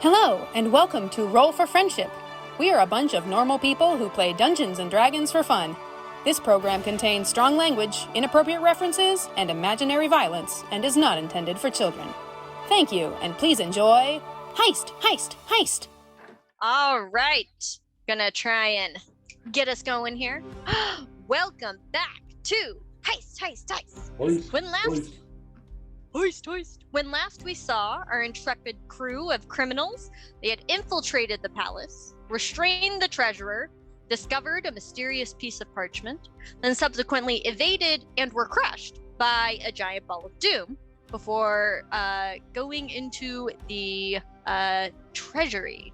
Hello, and welcome to Roll for Friendship. We are a bunch of normal people who play Dungeons and Dragons for fun. This program contains strong language, inappropriate references, and imaginary violence, and is not intended for children. Thank you, and please enjoy Heist, Heist, Heist! All right, gonna try and get us going here. Welcome back to Heist, Heist, Heist! When last we saw our intrepid crew of criminals, they had infiltrated the palace, restrained the treasurer, discovered a mysterious piece of parchment, then subsequently evaded and were crushed by a giant ball of doom before going into the treasury.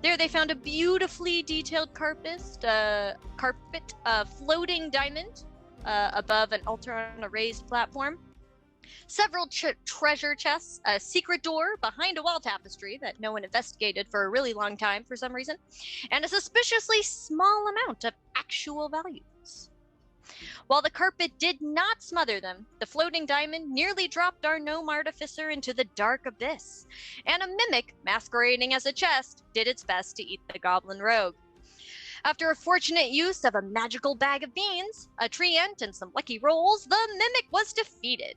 There they found a beautifully detailed carpet, floating diamond above an altar on a raised platform, several treasure chests, a secret door behind a wall tapestry that no one investigated for a really long time for some reason, and a suspiciously small amount of actual values. While the carpet did not smother them, the floating diamond nearly dropped our gnome artificer into the dark abyss, and a mimic masquerading as a chest did its best to eat the goblin rogue. After a fortunate use of a magical bag of beans, a treant, and some lucky rolls, the mimic was defeated.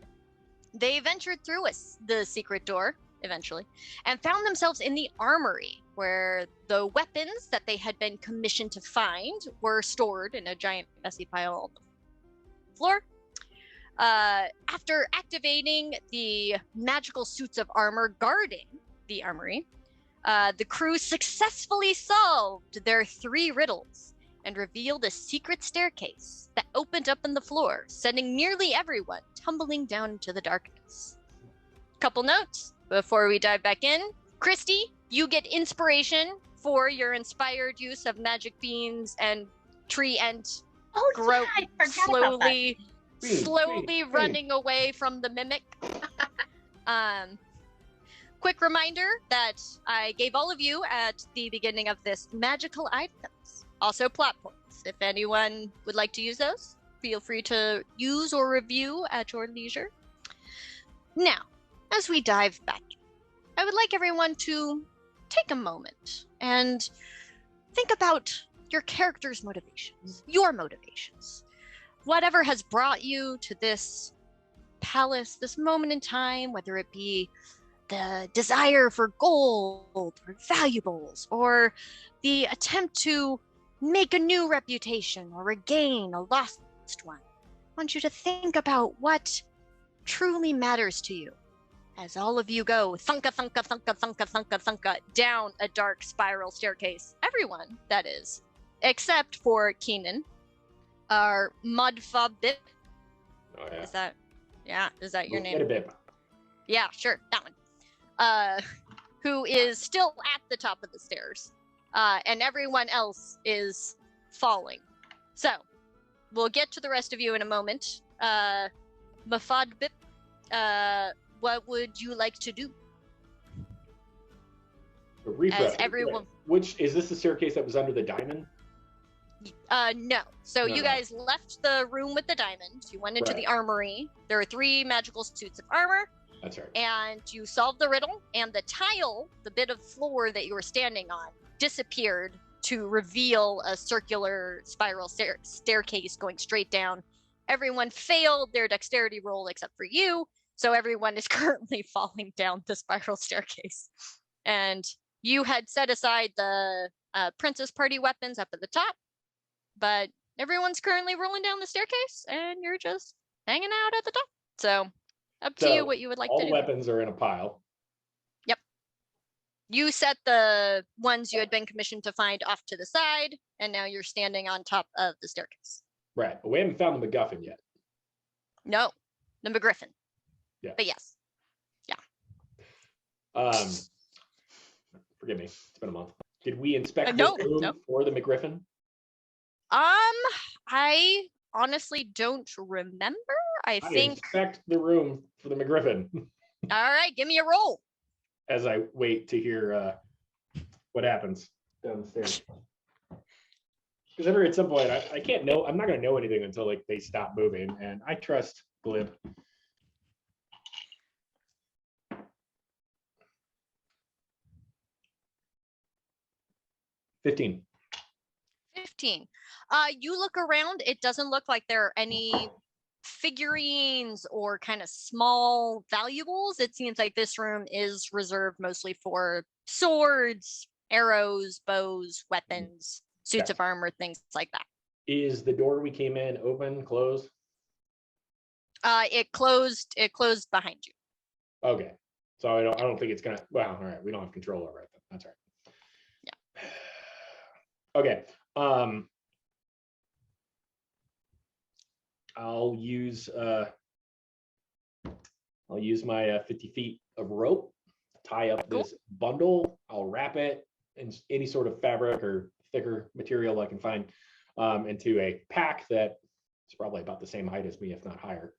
They ventured through the secret door, eventually, and found themselves in the armory, where the weapons that they had been commissioned to find were stored in a giant messy pile on the floor. After activating the magical suits of armor guarding the armory, the crew successfully solved their 3 riddles and revealed a secret staircase that opened up in the floor, sending nearly everyone tumbling down into the darkness. Couple notes before we dive back in. Christy, you get inspiration for your inspired use of magic beans and tree ent growth, slowly running away from the mimic. Quick reminder that I gave all of you at the beginning of this magical items, also plot points. If anyone would like to use those, feel free to use or review at your leisure. Now, as we dive back, I would like everyone to take a moment and think about your character's motivations, your motivations. Whatever has brought you to this palace, this moment in time, whether it be the desire for gold or valuables, or the attempt to make a new reputation or regain a lost one. I want you to think about what truly matters to you as all of you go thunka, thunka, thunka, thunka, thunka, thunka down a dark spiral staircase. Everyone, that is, except for Keanon, our Mofodbip. Oh, yeah. Is that your name? Mofodbip. Yeah, sure, that one. Who is still at the top of the stairs. And everyone else is falling. So, we'll get to the rest of you in a moment. Mofodbip, what would you like to do? As everyone... Which, is this the staircase that was under the diamond? No. So you guys left the room with the diamond. You went into the armory. There are 3 magical suits of armor. That's right. And you solved the riddle, and the tile, the bit of floor that you were standing on, disappeared to reveal a circular spiral staircase going straight down. Everyone failed their dexterity roll except for you, so everyone is currently falling down the spiral staircase. And you had set aside the princess party weapons up at the top, but everyone's currently rolling down the staircase, and you're just hanging out at the top. So, up to you what you would like to do. All weapons are in a pile. Yep. You set the ones you had been commissioned to find off to the side, and now you're standing on top of the staircase. Right, but we haven't found the MacGuffin yet. No, the McGriffin. Yeah. But yes. Yeah. Forgive me, it's been a month. Did we inspect the room for the McGriffin? I honestly don't remember. I think inspect the room for the McGriffin. All right, give me a roll. As I wait to hear what happens down the stairs. Because at some point, I can't know. I'm not going to know anything until they stop moving, and I trust Glib. 15. 15. You look around, it doesn't look like there are any figurines or kind of small valuables. It seems like this room is reserved mostly for swords, arrows, bows, weapons, suits of armor, things like that. Is the door we came in open, closed? It closed behind you. Okay. So I don't think it's gonna, well, all right, we don't have control over it. That's right. Yeah. Okay. I'll use my 50 feet of rope, tie up this bundle. I'll wrap it in any sort of fabric or thicker material I can find into a pack that is probably about the same height as me, if not higher.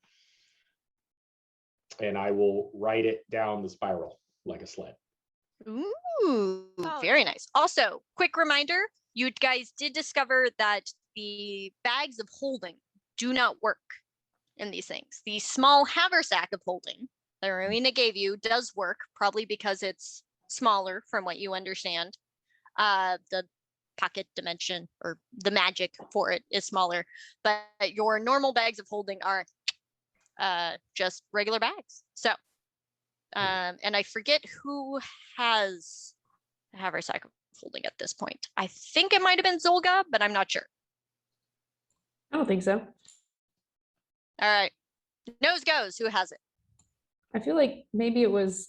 And I will ride it down the spiral like a sled. Ooh, very nice. Also, quick reminder, you guys did discover that the bags of holding do not work in these things. The small haversack of holding that Rowena gave you does work, probably because it's smaller from what you understand. The pocket dimension or the magic for it is smaller, but your normal bags of holding are just regular bags. So, and I forget who has a haversack of holding at this point. I think it might have been Zolga, but I'm not sure. I don't think so. All right. Nose goes. Who has it? I feel like maybe it was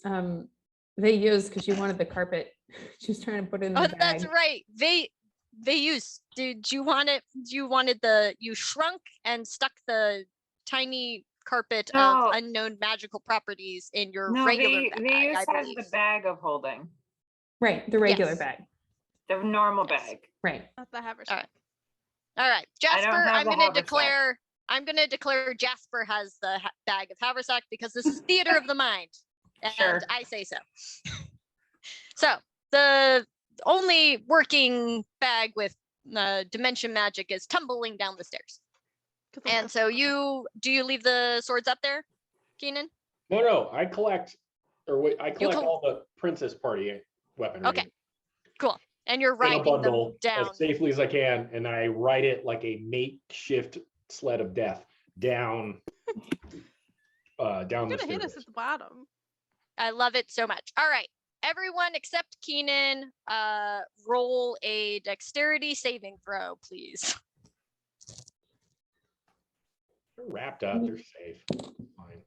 Veilleuse because she wanted the carpet. She was trying to put it in the Oh, bag. that's right. Veilleuse. Did you want it? You shrunk and stuck the tiny carpet of unknown magical properties in your regular bag. Veilleuse I has believe. the bag of holding. Right, the regular Yes. bag. The normal bag. Right. Not the haversack. All right, I don't Jasper. have I'm the going to haversack. declare. I'm going to declare Jasper has the bag of haversack because this is theater of the mind, and Sure. I say so. So the only working bag with dimension magic is tumbling down the stairs. And so do you leave the swords up there, Keanon? No, I collect, I collect col- all the princess party weaponry. Okay, cool. And you're In a riding them bundle down. as safely as I can, and I ride it like a makeshift sled of death down You're the gonna hit stairs. us at the bottom. I love it so much. All right, everyone except Keanon, roll a dexterity saving throw, please. They're wrapped up, they're safe. Fine.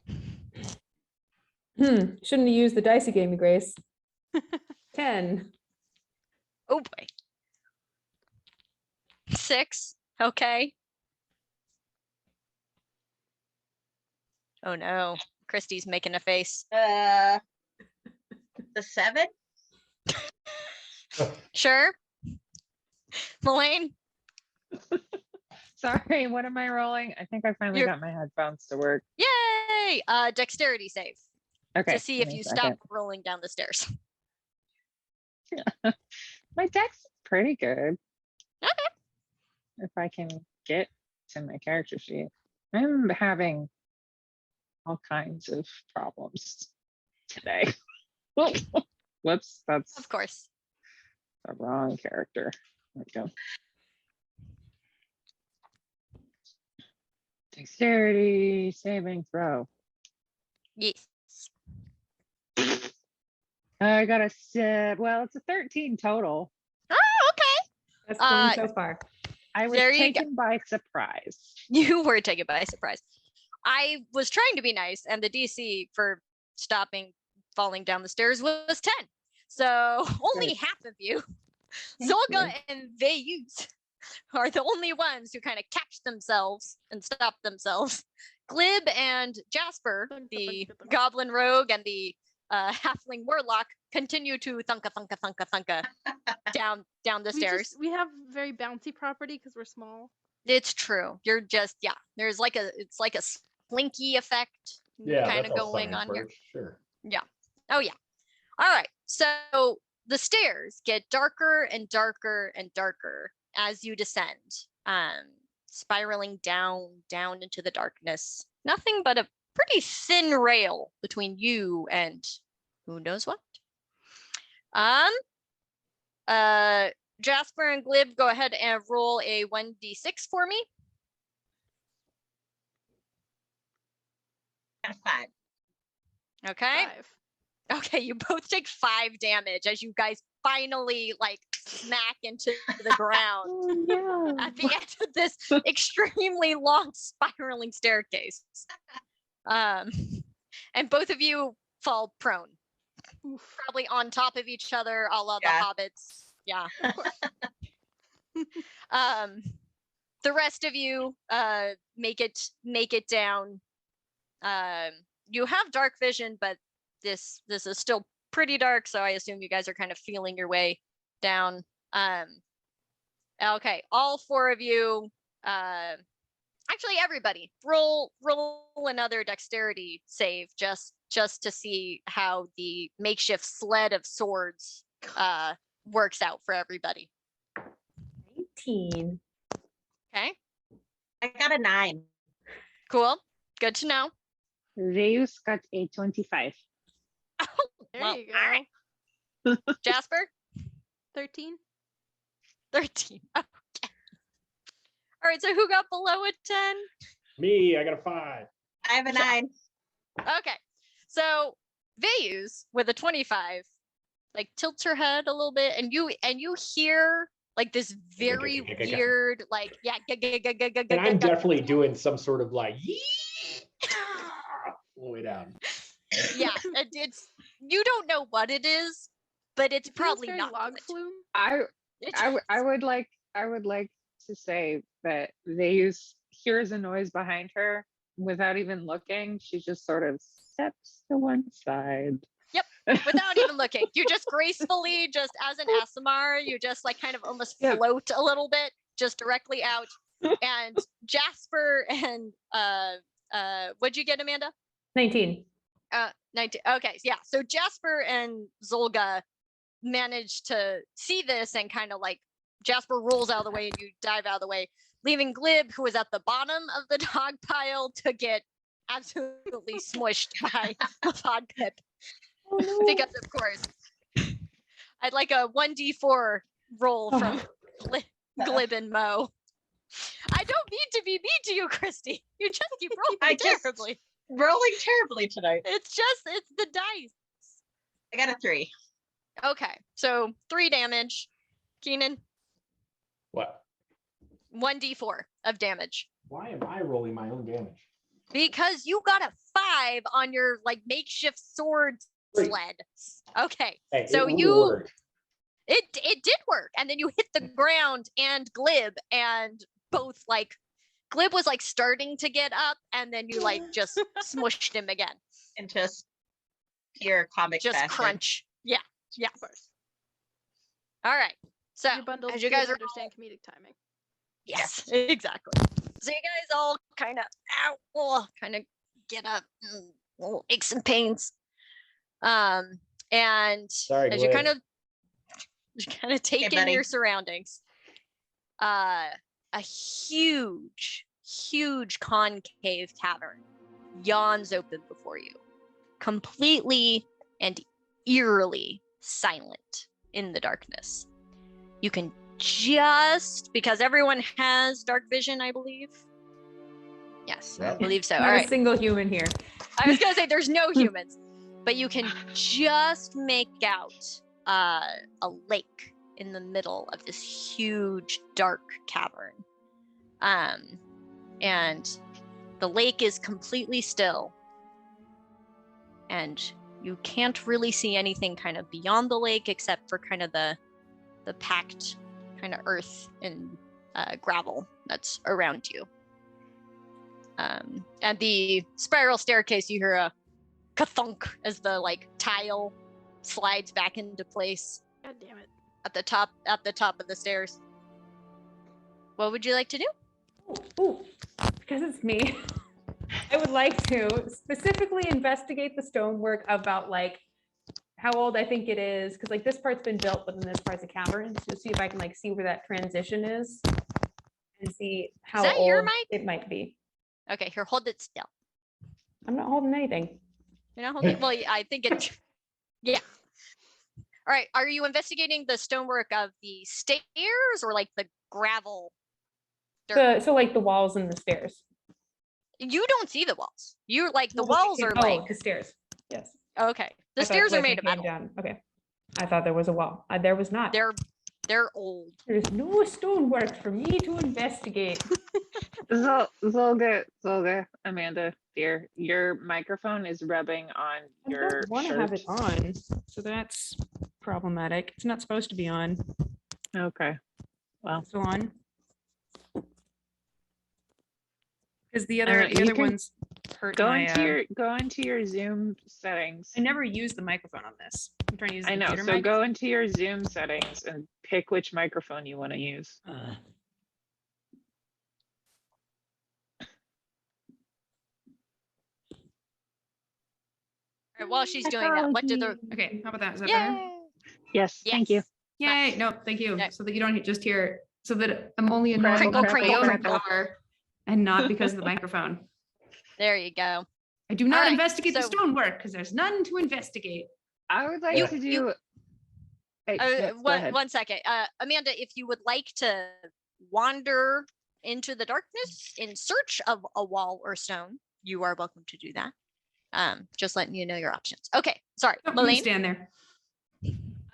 Shouldn't have used the dice you gave me, Grace. 10. Oh boy. 6. Okay. Oh no. Christy's making a face. The 7? Sure. Melaine? Sorry, what am I rolling? I think I finally You're- got my headphones to work. Yay! Dexterity save Okay. to see if give me you a second. stop rolling down the stairs. My deck's pretty good. Okay. If I can get to my character sheet. I'm having all kinds of problems today. Whoops, that's Of course. the wrong character. There we go. Dexterity saving throw. Yes. I got well, it's a 13 total. Oh, okay. That's going so far. I was There you go. taken by surprise. You were taken by surprise. I was trying to be nice, and the DC for stopping falling down the stairs was 10. So only Great. half of you, Thank Zolga you. and Veilleuse, are the only ones who kind of catch themselves and stop themselves. Glib and Jasper, the goblin rogue and the halfling warlock, continue to thunka down the stairs. We have very bouncy property because we're small. It's true. You're just there's it's like a slinky effect Yeah, kind that's of all going science on here. works, sure. Oh yeah. All right. So the stairs get darker and darker and darker as you descend, spiraling down into the darkness. Nothing but a pretty thin rail between you and who knows what. Jasper and Glib, go ahead and roll a 1d6 for me. Got a 5. Okay. 5. Okay, you both take 5 damage as you guys finally like smack into the ground Oh, no. at the end of this extremely long spiraling staircase. And both of you fall prone, Oof. probably on top of each other, a la Yeah. the hobbits. Yeah. The rest of you make it down. You have dark vision, but this is still pretty dark, so I assume you guys are kind of feeling your way down. Okay, all 4 of you, actually everybody, roll another dexterity save just to see how the makeshift sled of swords works out for everybody. 18. Okay, I got a 9. cool, good to know. Veilleuse got a 25. There Well, you all go. right. Jasper, 13. 13. Okay. All right, so who got below a 10? Me, I got a 5. I have a 9. Okay, so Veilleuse with a 25, like tilts her head a little bit, and you hear like this very weird, like And I'm definitely doing some sort of like all the way down. yeah, it's you don't know what it is, but it's It feels probably very not log good. flume. I would like to say that Veilleuse hears a noise behind her without even looking. She just sort of steps to one side. Without even looking, you just gracefully, just as an Aasimar, you just like kind of almost Yep. float a little bit, just directly out. And Jasper and what'd you get, Amanda? 19. 19. Okay, yeah. So Jasper and Zolga manage to see this and kind of like Jasper rolls out of the way and you dive out of the way, leaving Glib, who is at the bottom of the dog pile, to get absolutely smushed by Mofodbip. Oh, no. Because of course, I'd like a 1d4 roll from Glib and Mo. I don't mean to be mean to you, Christy. You just keep rolling I just- terribly. Rolling terribly tonight. It's the dice. I got a 3. Okay, so 3 damage. Keanon, What? 1d4 of damage. Why am I rolling my own damage? Because you got a 5 on your like makeshift sword Great. sled. Okay, Hey, so it really you worked. it did work, and then you hit the ground and Glib, and both like Glib was like starting to get up, and then you like just smushed him again. And just pure comic Just fashion. crunch. Yeah. Of course. All right. So Your bundles as you did guys are understand comedic timing. yes, exactly. So you guys all kind of kind of get up and little aches and pains. And Sorry, as you Glib. kind of take in buddy. your surroundings, a huge concave cavern yawns open before you, completely and eerily silent in the darkness. You can just, because everyone has dark vision, I believe. Yes, I Yep. believe so. Not All a right. single human here. I was gonna say there's no humans, but you can just make out a lake in the middle of this huge dark cavern. And the lake is completely still. And you can't really see anything kind of beyond the lake except for kind of the packed kind of earth and gravel that's around you. At the spiral staircase, you hear a ka-thunk as the like tile slides back into place God damn it. at the top of the stairs. What would you like to do? Ooh, because it's me. I would like to specifically investigate the stonework about like how old I think it is, because like this part's been built, but then this part's a cavern. So see if I can like see where that transition is and see how that old your mic? it might be. Okay, here, hold it still. I'm not holding anything. You know, hold it. Well, I think it. Yeah. All right. Are you investigating the stonework of the stairs or like the gravel? Dirt? So like the walls and the stairs. You don't see the walls. You're like the Well, walls are like the stairs. Yes. okay. The I thought, stairs are like, made it of came metal. down. Okay. I thought there was a wall. There was not. They're old. There's no stonework for me to investigate. Zolga, Amanda, dear, your microphone is rubbing on I your don't want to shirt. have it on, so that's problematic. It's not supposed to be on. Okay. Well, It's on. Because the You other can ones hurt go my. into your Zoom settings. I never use the microphone on this. I'm trying to use the I know. computer So mic. go into your Zoom settings and pick which microphone you want to use. All right, while she's doing that, what did the Okay, how about that? Is that better? Yay! Yes, thank you. Yay! Nice. No, thank you. Okay. So that you don't just hear. So that I'm only annoyed Crinkle, because crinkle, I own the crinkle. car and not because of the microphone. There you go. I do not All right, investigate the so- stonework because there's none to investigate. I would like to do. Hey, yes, go ahead. One second. Amanda, if you would like to wander into the darkness in search of a wall or stone, you are welcome to do that. Just letting you know your options. Okay, sorry. Oh, you Melaine? stand there.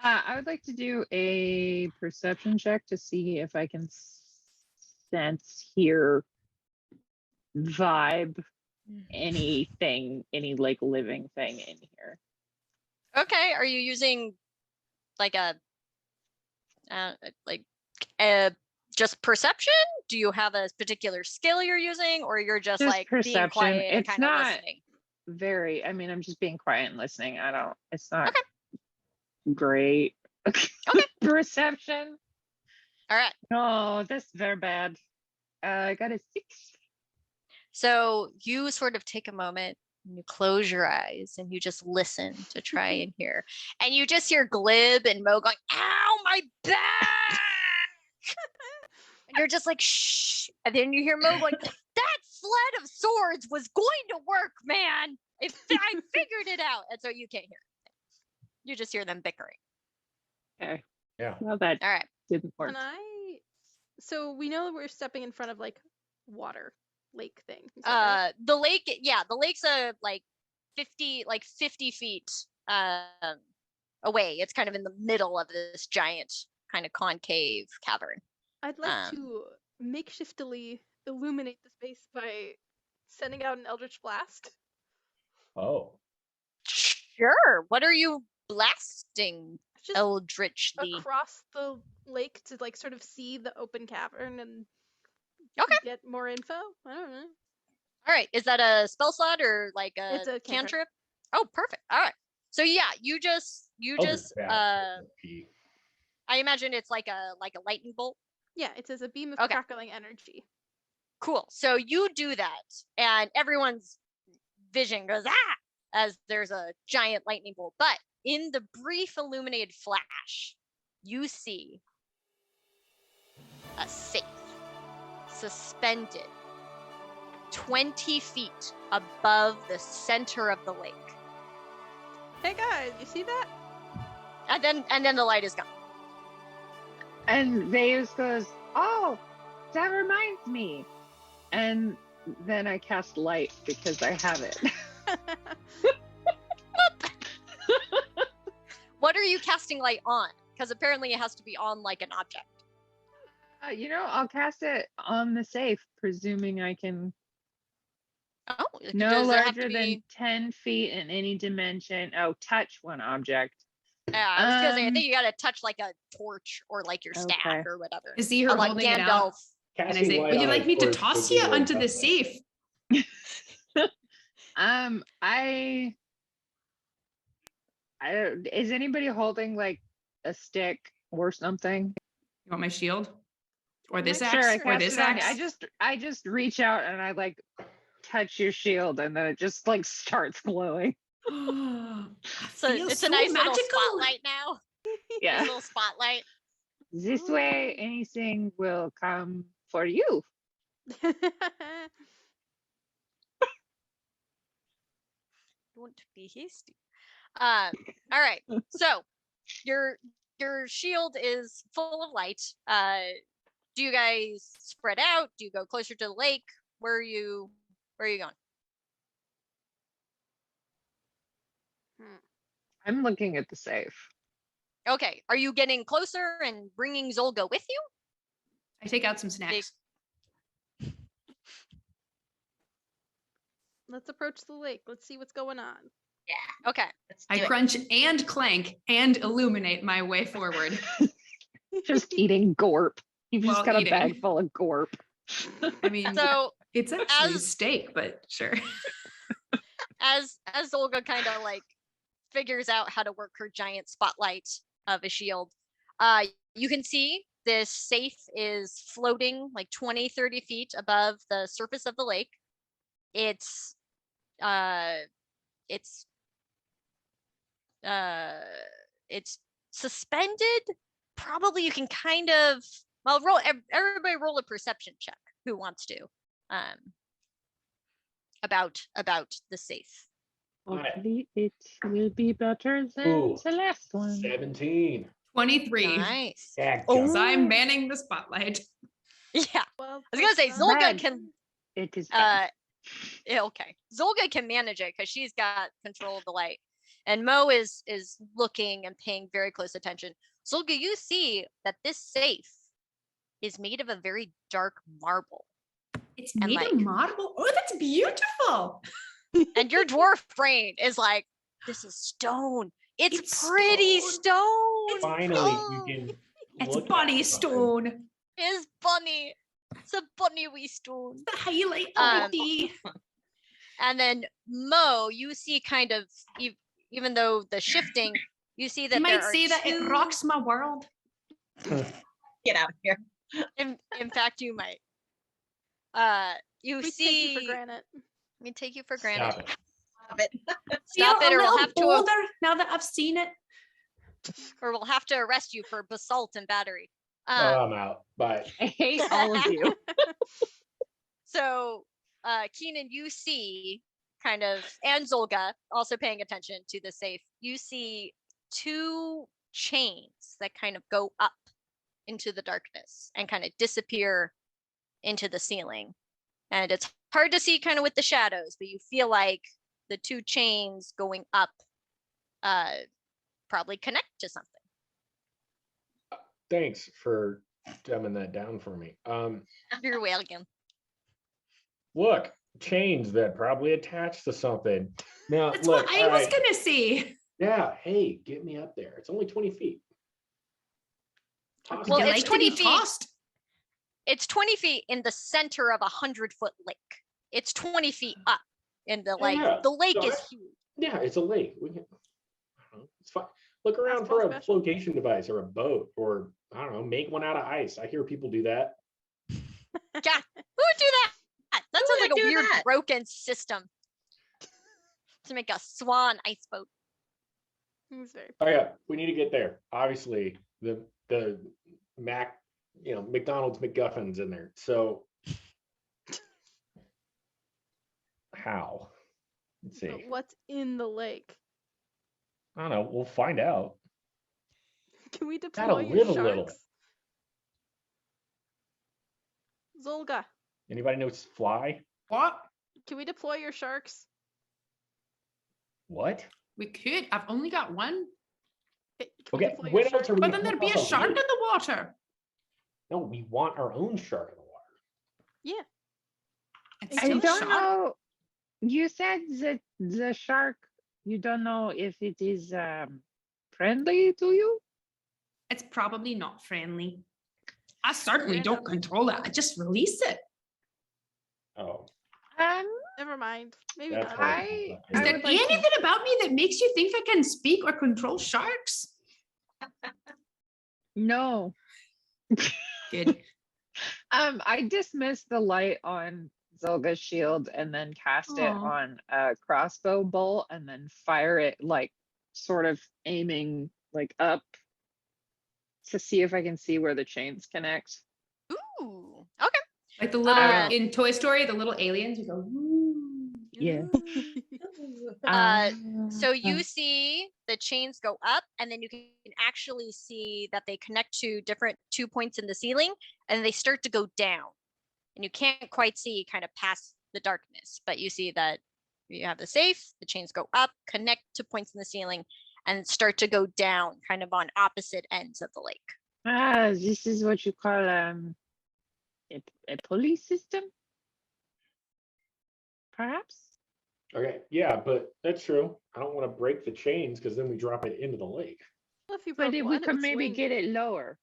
I would like to do a perception check to see if I can sense, hear, vibe, anything, any like living thing in here. Okay, are you using like a just perception? Do you have a particular skill you're using, or you're just Just like being perception. quiet and It's kind of not listening? very, I mean, I'm just being quiet and listening. It's not Okay. great. Okay. Perception. All right. No, that's very bad. I got a 6. So you sort of take a moment and you close your eyes and you just listen to try and hear. And you just hear Glib and Mo going, ow, my back! And you're just like, shh. And then you hear Mo going, that sled of swords was going to work, man. I figured it out. And so you can't hear it. You just hear them bickering. Okay. Yeah. Well, that All right. didn't work. So we know we're stepping in front of like water lake thing. Is that right? The lake, yeah, the lake's like 50 feet away. It's kind of in the middle of this giant kind of concave cavern. I'd like to makeshiftily illuminate the space by sending out an eldritch blast. Oh. Sure. What are you blasting Just eldritchly? across the lake to like sort of see the open cavern and Okay. get more info. I don't know. All right. Is that a spell slot or like a It's a cantrip. Oh, perfect. All right. So yeah, you just I imagine it's like a lightning bolt. Yeah, it says a beam of Okay. crackling energy. Cool. So you do that, and everyone's vision goes as there's a giant lightning bolt. But in the brief illuminated flash, you see a safe suspended 20 feet above the center of the lake. Hey guys, you see that? And then the light is gone. And Veilleuse goes, oh, that reminds me. And then I cast light because I have it. What are you casting light on? Because apparently it has to be on like an object. I'll cast it on the safe, presuming I can. Oh, No does there have larger to than be... 10 feet in any dimension. Oh, touch one object. Yeah, I was gonna say, I Um, think you gotta touch like a torch or like your staff Okay. or whatever. I see her Like holding it out. Gandalf. And I say, would you like me to toss you onto the safe? Is anybody holding like a stick or something? You want my shield? Or this Sure, axe? I Or cast this it on you. axe? I just reach out and I like touch your shield and then it just like starts glowing. So it's a nice little spotlight now. Yeah. Nice little spotlight. This way anything will come for you. Don't be hasty. All right. So your shield is full of light. Do you guys spread out? Do you go closer to the lake? Where are you going? I'm looking at the safe. Okay. Are you getting closer and bringing Zolga with you? I take out some snacks. Let's approach the lake. Let's see what's going on. Yeah. Okay. Let's I do it. crunch and clank and illuminate my way forward. Just eating gorp. You've just While got a eating. bag full of gorp. I mean, So it's actually as- steak, but sure. as Zolga kind of like figures out how to work her giant spotlight of a shield, you can see this safe is floating like 20-30 feet above the surface of the lake. It's suspended. Probably you can kind of everybody roll a perception check who wants to about the safe. Hopefully it will be better than Ooh, the last one. 17. 23. Nice. Yeah, Because I'm manning the spotlight. Yeah. Well, I was gonna say Zolga Bad. can It is bad. yeah, okay. Zolga can manage it because she's got control of the light. And Mo is looking and paying very close attention. Zolga, you see that this safe is made of a very dark marble. It's And, made like- of marble. Oh, that's beautiful. And your dwarf brain is like, this is stone. It's It's pretty stone. stone. Finally, Oh, you can. It's look at bunny something. stone. It's bunny. It's a bunny wee stone. The highlight of Um, the And then Mo, you see kind of, even though the shifting, you see that You there might are say that it two- rocks my world. Get out of here. In fact, you might. You we see. take you for granted. We take you for granted. Stop it. Stop it. Stop Feel it, a or we'll little have to, bolder now that I've seen it. or we'll have to arrest you for bassault and battery. Oh, I'm out. Bye. I hate all of you. So, Keanon, you see kind of, and Zolga also paying attention to the safe. You see two chains that kind of go up into the darkness and kind of disappear into the ceiling. And it's hard to see kind of with the shadows, but you feel like the two chains going up probably connect to something. Thanks for dumbing that down for me. You're welcome. Look, chains that probably attach to something. Now, That's look, what I all was right. gonna say. Yeah, hey, get me up there. It's only 20 feet. Well, Would you it's like to 20 be feet. tossed? It's 20 feet in the center of a 100-foot lake. It's 20 feet up in the like Yeah, the lake so is that's- huge. Yeah, it's a lake. We can, I don't know, it's fine. Look around Basketball for a special? flotation device or a boat, or I don't know, make one out of ice. I hear people do that. Yeah, who would do that? That Who sounds like would a do weird that? broken system to make a swan ice boat. He's very Oh yeah, we need to get there. Obviously, the McDonald's McGuffin's in there. So how? Let's see. But what's in the lake? I don't know. We'll find out. Can we Gotta deploy your live a little. sharks? Zolga, Anybody knows fly? What? can we deploy your sharks? What? We could. I've only got one. Can we Okay, deploy when your else sharks? are we But then gonna there'd be a cross shark in lake? the water. No, we want our own shark in the water. Yeah. It's I I still a don't shark. know. You said that the shark, you don't know if it is friendly to you? It's probably not friendly. I certainly Fair don't enough. control it. I just release it. Oh, Never mind. Maybe that's not. hard. I Is there would like to- anything about me that makes you think I can speak or control sharks? No. Good. I dismiss the light on Zolga's shield and then cast it Aw. on a crossbow bolt and then fire it like sort of aiming like up to see if I can see where the chains connect. Ooh. Okay. Like the little Uh, in Toy Story, the little aliens. You go. "Woo." Yeah. So you see the chains go up, and then you can actually see that they connect to different 2 points in the ceiling, and they start to go down. And you can't quite see kind of past the darkness, but you see that you have the safe, the chains go up, connect to points in the ceiling, and start to go down kind of on opposite ends of the lake. This is what you call a pulley system, perhaps. Okay, yeah, but that's true. I don't want to break the chains because then we drop it into the lake. Well, if you But broke if one, we it could would maybe swing. get it lower.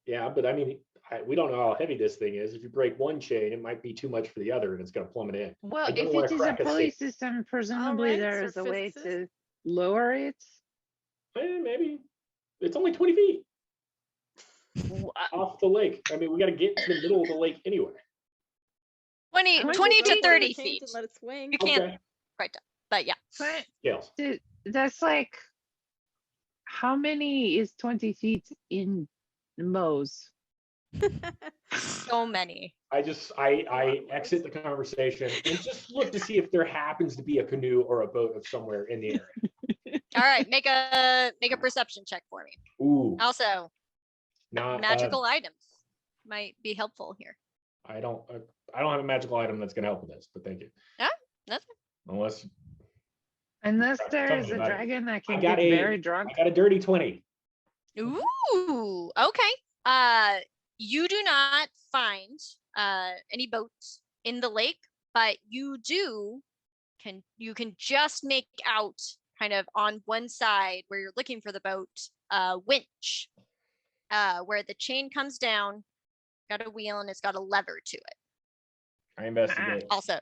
Yeah, but I mean, we don't know how heavy this thing is. If you break one chain, it might be too much for the other, and it's going to plummet in. Well, I don't if wanna it is a crack a pulley safe. system, presumably right, there sir is a way physicist. to lower it. Maybe it's only 20 feet off the lake. I mean, we got to get to the middle of the lake anyway. 20 How much 20 is to it? 30 Chains feet. and let it swing. You can't Okay, quite down, but yeah. But scales. that's like, how many is 20 feet in mows? So many. I exit the conversation and just look to see if there happens to be a canoe or a boat of somewhere in the area. All right, make a perception check for me. Ooh, Also, not magical items might be helpful here. I don't have a magical item that's going to help with this, but thank you. Yeah, that's Unless Unless Tell there me is a about it. dragon that I can got get very drunk. I got a dirty 20. Ooh, okay. You do not find any boats in the lake, but you can just make out kind of on one side where you're looking for the boat, winch, where the chain comes down, got a wheel, and it's got a lever to it. I investigate. Also,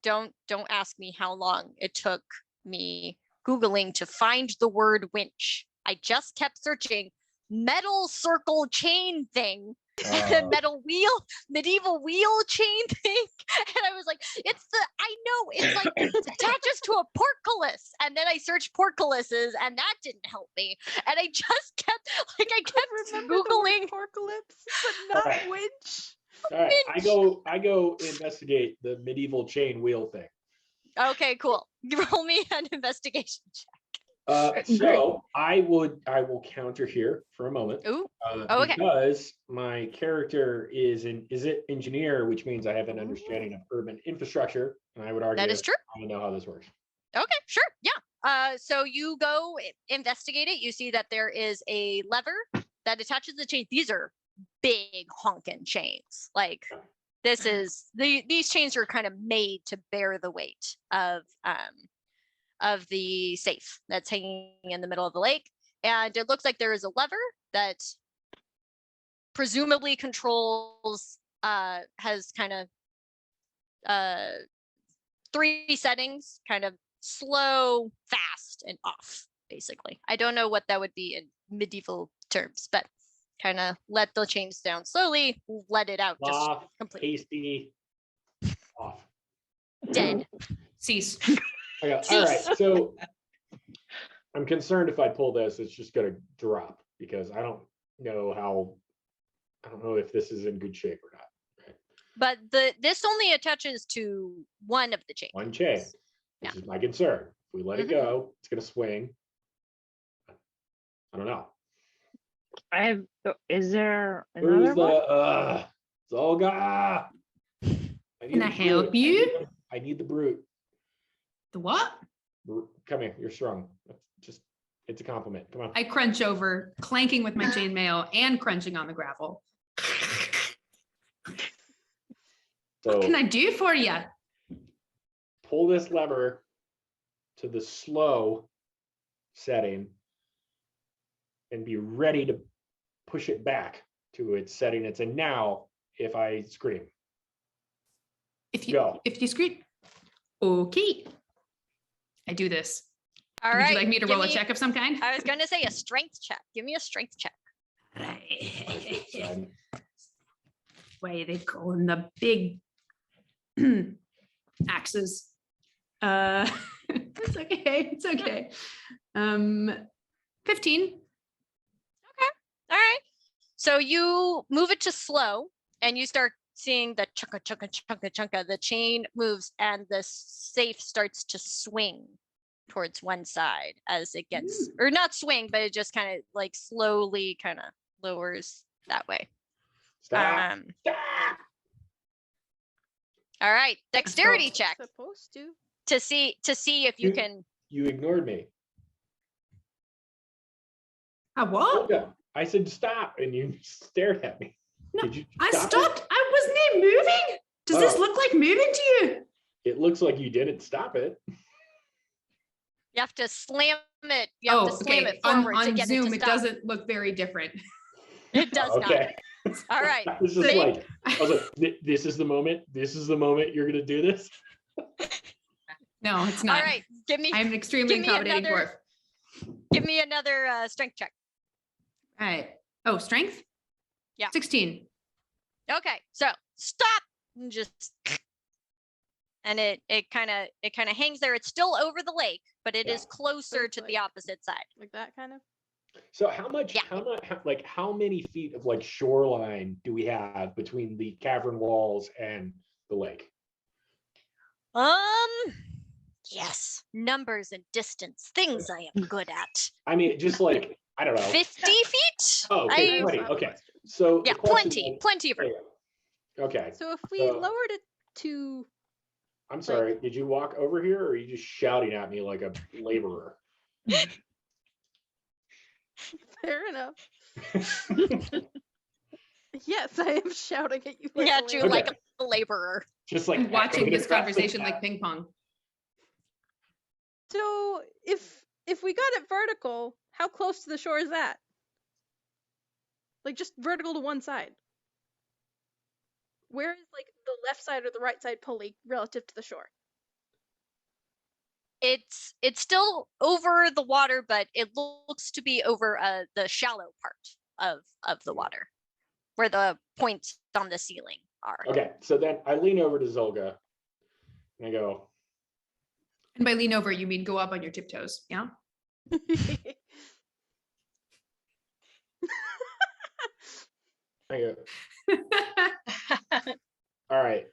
don't ask me how long it took me Googling to find the word winch. I just kept searching metal circle chain thing, medieval wheel chain thing. And I was like, it's like, it attaches to a portcullis. And then I searched portcullises and that didn't help me. And I just kept Remember the word Googling. porcalypse, but not Alright. winch. All right, I go investigate the medieval chain wheel thing. Okay, cool. Roll me an investigation check. So I will counter here for a moment. Ooh. Okay. Because my character is an engineer, which means I have an understanding of urban infrastructure, and I would argue That is true. I know how this works. Okay, sure. Yeah. So you go investigate it. You see that there is a lever that attaches the chain. These are big honking chains. Like these chains are kind of made to bear the weight of the safe that's hanging in the middle of the lake. And it looks like there is a lever that presumably controls, has kind of 3 settings, kind of slow, fast, and off, basically. I don't know what that would be in medieval terms, but kind of let the chains down slowly, let it out just Off, completely. hasty, off. Dead. Cease. Okay, all right, so I'm concerned if I pull this, it's just gonna drop because I don't know if this is in good shape or not. But this only attaches to one of the chains. One chain, which is my concern. If we let it go, it's gonna swing. I don't know. Is there Who's another one? Zolga? Can I help you? I need the brute. The what? Come here, you're strong. It's a compliment. Come on. I crunch over, clanking with my chainmail and crunching on the gravel. So What can I do for you? pull this lever to the slow setting and be ready to push it back to its setting it's in now if I scream. If you Go. scream. Okay. I do this. All Would right. you like me to give roll a check of some kind? I was going to say a strength check. Give me a strength check. Right. Way they go in the big axes. It's okay. It's okay. 15. All right. So you move it to slow and you start seeing the chunka chunka chunka chunka, the chain moves and the safe starts to swing towards one side as it gets, or not swing, but it just kind of like slowly kind of lowers that way. Stop. Stop. All right, dexterity check Supposed to. to see if you can. You ignored me. What? Zolga, I said stop, and you stared at me. No, Did you I stop stopped. it? I wasn't even moving. Does this look like moving to you? It looks like you didn't stop it. You have to slam it. You have to slam it forward to on get Zoom, it to it stop. doesn't look very different. It does Okay. not. All right. I was just like, I was like, this is the moment. This is the moment you're gonna do this. No, it's not. All right. I'm an extremely give me accommodating dwarf. Give me another strength check. All right. Oh, strength? Yeah. 16. Okay. So stop. And just and it kind of hangs there. It's still over the lake, but it is closer to the opposite side. Like that kind of. So how many feet of like shoreline do we have between the cavern walls and the lake? Yes, numbers and distance, things I am good at. I mean, just like, I don't know. 50 feet? Oh, okay, plenty. Okay. So yeah, the question plenty of room. Okay. So if we lowered it to. I'm sorry, did you walk over here or are you just shouting at me like a laborer? Fair enough. Yes, I am shouting at you. Like a laborer. Just like I'm watching this conversation like ping pong. So if we got it vertical, how close to the shore is that? Like just vertical to one side. Where is like the left side or the right side pulley relative to the shore? It's still over the water, but it looks to be over the shallow part of the water, where the points on the ceiling are. Okay, so then I lean over to Zolga and I go. And by lean over, you mean go up on your tiptoes, yeah? I go. All right,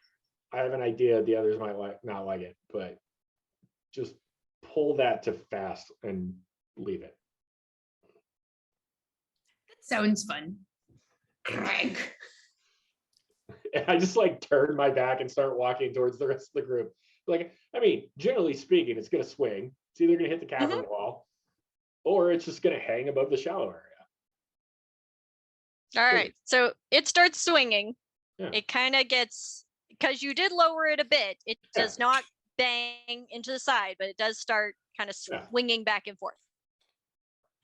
I have an idea. The others might not like it, but just pull that to fast and leave it. That sounds fun. Craig. And I just like turn my back and start walking towards the rest of the group. Like, I mean, generally speaking, it's going to swing. It's either going to hit the cavern wall or it's just going to hang above the shallow area. All right, so it starts swinging. Yeah. It kind of gets, because you did lower it a bit, it does not bang into the side, but it does start kind of swinging back and forth.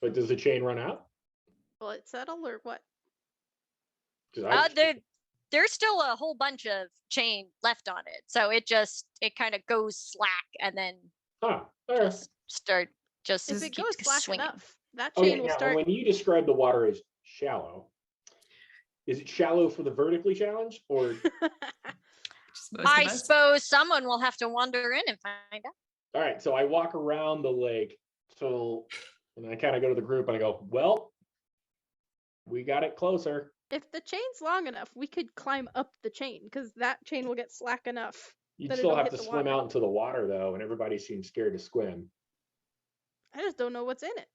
But does the chain run out? Will it settle or what? There's still a whole bunch of chain left on it, so it kind of goes slack and then if it goes slack swinging. enough, that chain will start. When you describe the water as shallow, is it shallow for the vertically challenged or? I suppose someone will have to wander in and find out. All right, so I walk around the lake, and I kind of go to the group and I go, well, we got it closer. If the chain's long enough, we could climb up the chain because that chain will get slack enough. You'd still have to swim out into the water though, and everybody seems scared to swim. I just don't know what's in it.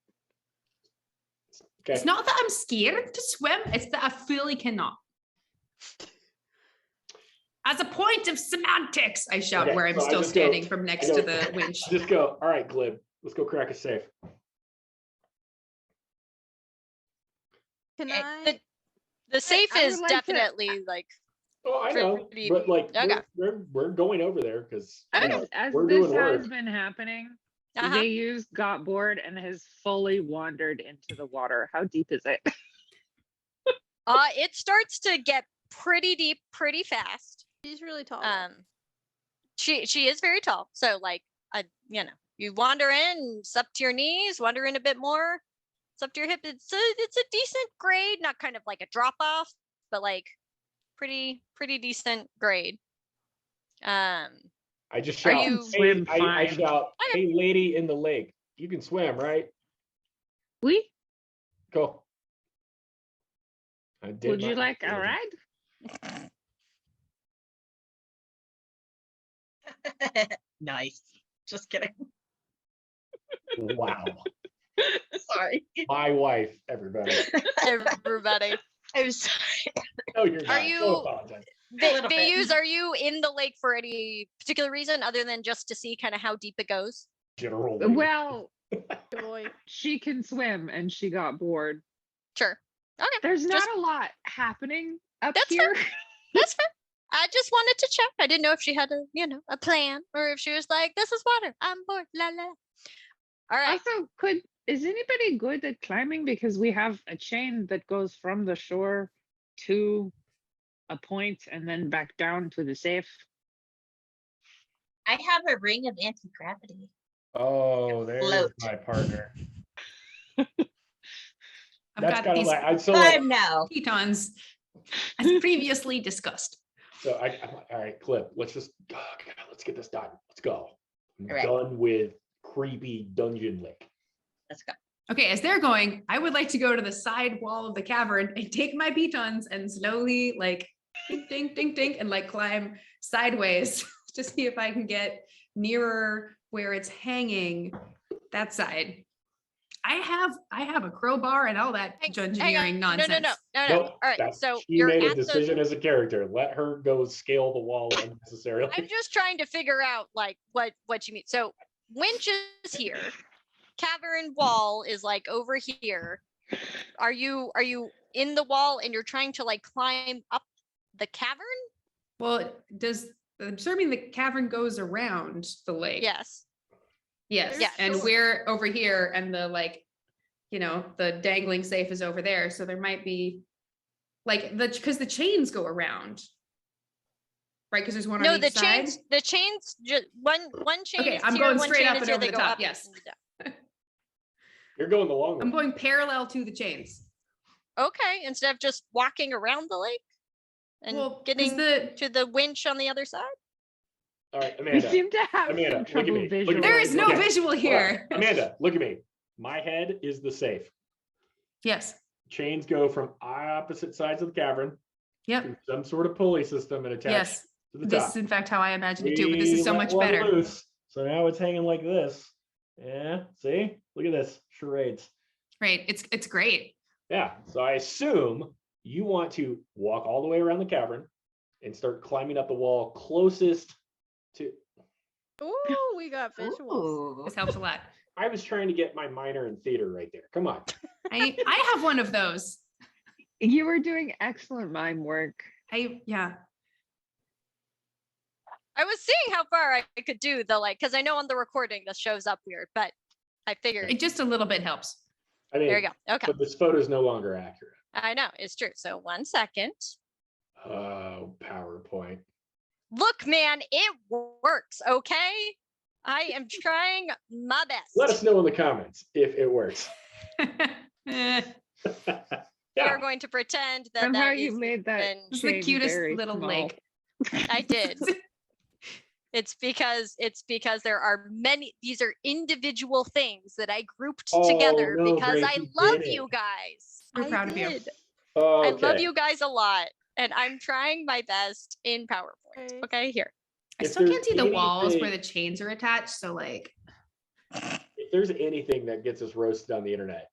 Okay. It's not that I'm scared to swim, it's that I fully cannot. As a point of semantics, I shout where I'm still standing from next to the winch. Just go, all right, Glib, let's go crack a safe. Can I? The safe is definitely like. Oh, I know, but like we're going over there because as we're this doing work. has been happening, Veilleuse got bored and has fully wandered into the water. How deep is it? It starts to get pretty deep pretty fast. She's really tall. She is very tall. So like you wander in, it's up to your knees, wander in a bit more, it's up to your hip. It's a decent grade, not kind of like a drop off, but like pretty decent grade. I just shout, I shout, hey lady in the lake, you can swim, right? Oui. Cool. Would you like a ride? Nice. Just kidding. Wow. Sorry. My wife, everybody. Everybody. I'm sorry. No, you're not. Are Don't you- apologize. A little bit. Veilleuse, are you in the lake for any particular reason other than just to see kind of how deep it goes? General. Well, Joy. she can swim and she got bored. Sure. Okay. There's not Just- a lot happening up That's here. That's fair. I just wanted to check. I didn't know if she had a plan or if she was like, this is water. I'm bored. La la. All right. Also, is anybody good at climbing? Because we have a chain that goes from the shore to a point and then back down to the safe. I have a ring of anti-gravity. Oh, there's Float. my partner. I've That's got kind of these like I'm so like, Time now. pitons, as previously discussed. so I'm like, all right, Clip. Let's just let's get this done. Let's go. I'm All right. done with creepy dungeon lake. Let's go. Okay, as they're going, I would like to go to the side wall of the cavern and take my pitons and slowly like ding, ding, ding, ding, and like climb sideways to see if I can get nearer where it's hanging. That side. I have a crowbar and all that Hang engineering on. nonsense. No. Nope, All right. that's- So she you're made a at the. decision as a character. Let her go scale the wall unnecessarily. I'm just trying to figure out like what you mean. So winch is here. Cavern wall is like over here. Are you in the wall and you're trying to like climb up the cavern? Well, observing the cavern goes around the lake. Yes. Yes. Yeah, And so- we're over here and the like, the dangling safe is over there. So there might be like because the chains go around. Right? Because there's one No, on the each side. chains just one chain Okay, is I'm here, going one straight chain up is and here, over they the go top, up yes. and down. You're going the long way. I'm going parallel to the chains. Okay, instead of just walking around the lake and Well, 'cause getting the to the winch on the other side. All right, We Amanda. seem to have Amanda, some look at trouble me. Look at me. visualizing. there is no Okay. visual Hold on. here. Amanda, look at me. My head is the safe. Yes. Chains go from opposite sides of the cavern Yep. to some sort of pulley system and attach Yes. to the This top. is in fact how I imagined it too, but this is so We much let one better. loose. So now it's hanging like this. Yeah, see? Look at this. Charades. Right. It's great. Yeah, so I assume you want to walk all the way around the cavern and start climbing up the wall closest to. Ooh, we got visuals. Ooh. This helps a lot. I was trying to get my minor in theater right there. Come on. I have one of those. You were doing excellent mime work. Yeah. I was seeing how far I could do the like, because I know on the recording this shows up weird, but I figured It just a little bit helps. I mean, there you go. Okay, but this photo is no longer accurate. I know it's true. So 1 second. Oh, PowerPoint. Look, man, it works. Okay, I am trying my best. Let us know in the comments if it works. Eh, We Yeah, are going to pretend that Somehow that you is made that. an- It's the chain cutest very little small. lake. I did. It's because there are many. These are individual things that I grouped Oh, together no, because Grace, I you love did it. you guys. We're I proud of you. did. okay. I love you guys a lot, and I'm trying my best in PowerPoint. Okay. Okay, here. I If still can't there's see the walls where anything- the chains are attached. So like, If there's anything that gets us roasted on the internet,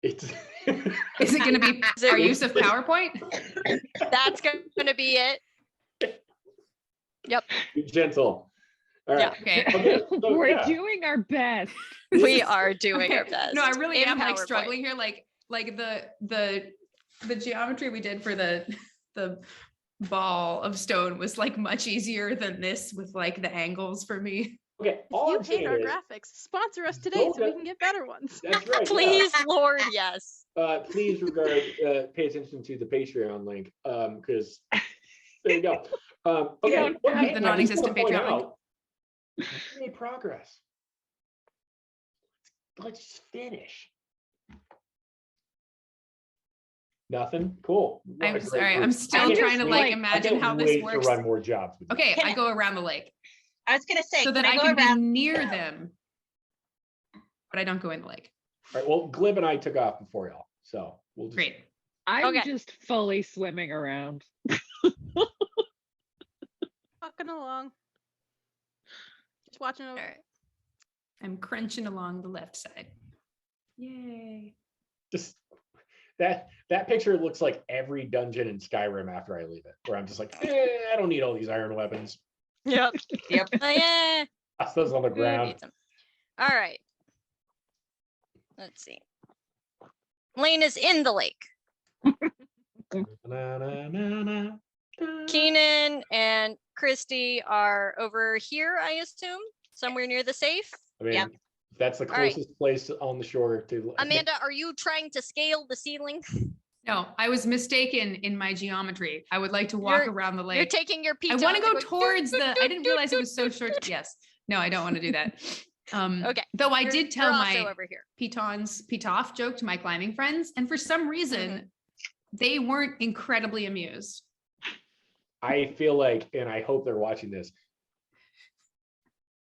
it's is it going to be Is it- our use of PowerPoint? That's going to be it. be gentle. All right. Okay. Okay, so, We're yeah. doing our best. We are doing our Okay. best. No, I really in am like PowerPoint. struggling here. Like the geometry we did for the ball of stone was like much easier than this with like the angles for me. Okay. All You I'm hate saying our is, graphics. Sponsor us today so we Zolga- can get better ones. that's right. yeah. Please, Lord, yes. Please pay attention to the Patreon link, because there you go. Okay, don't one have thing the I just non-existent wanna point Patreon link. out, we made progress. Let's finish. Nothing? Cool. What a I'm great sorry. group. I'm I still can't trying to wait- like I imagine can't how this wait works. to run more jobs with you. Okay, Can I I- go around the lake I was gonna say, so that can I I go can be around? near them, but I don't go in the lake. All right, well, Glib and I took off before y'all, so we'll just. Great. I'm Okay. just fully swimming around. Walking along. Just watching over. All right. I'm crunching along the left side. Yay. Just that picture looks like every dungeon in Skyrim after I leave it, where I'm just like, I don't need all these iron weapons. Yep. Yep. Oh, yeah. Toss those on the Who ground. needs them? All right. Let's see. Melaine is in the lake. Na, na, na, na. Keanon and Christy are over here, I assume, somewhere near the safe. I mean, Yep. that's the All right. closest place on the shore to. Amanda, are you trying to scale the ceiling? No, I was mistaken in my geometry. I would like to walk You're- around the You're lake. taking your I pizza. want to go towards the. I didn't realize it was so short. Yes. No, I don't want to do that. Okay. Though I did tell You're also my over here. Pitoff joke to my climbing friends, and for some reason, they weren't incredibly amused. I feel like, and I hope they're watching this.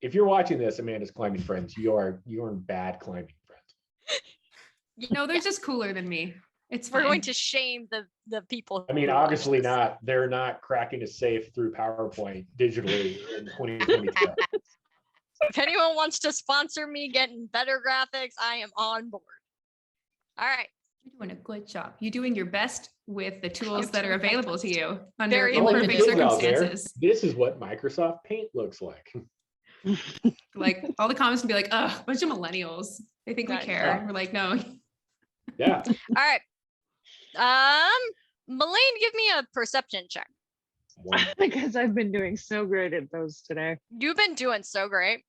If you're watching this, Amanda's climbing friends, you're bad climbing friends. No, they're just cooler than me. It's We're fine. going to shame the people. I mean, who watch obviously this. not. They're not cracking a safe through PowerPoint digitally in 2022. If anyone wants to sponsor me getting better graphics, I am on board. All right. You're doing a good job. You're doing your best with the tools that are available to you under Very All you imperfect kids out there, circumstances. this is what Microsoft Paint looks like. Like all the comments would be like, "Ugh, bunch of millennials. They think we Right. care." And we're like, no. Yeah. All right. Melaine, give me a perception check. One. Because I've been doing so great at those today. You've been doing so great.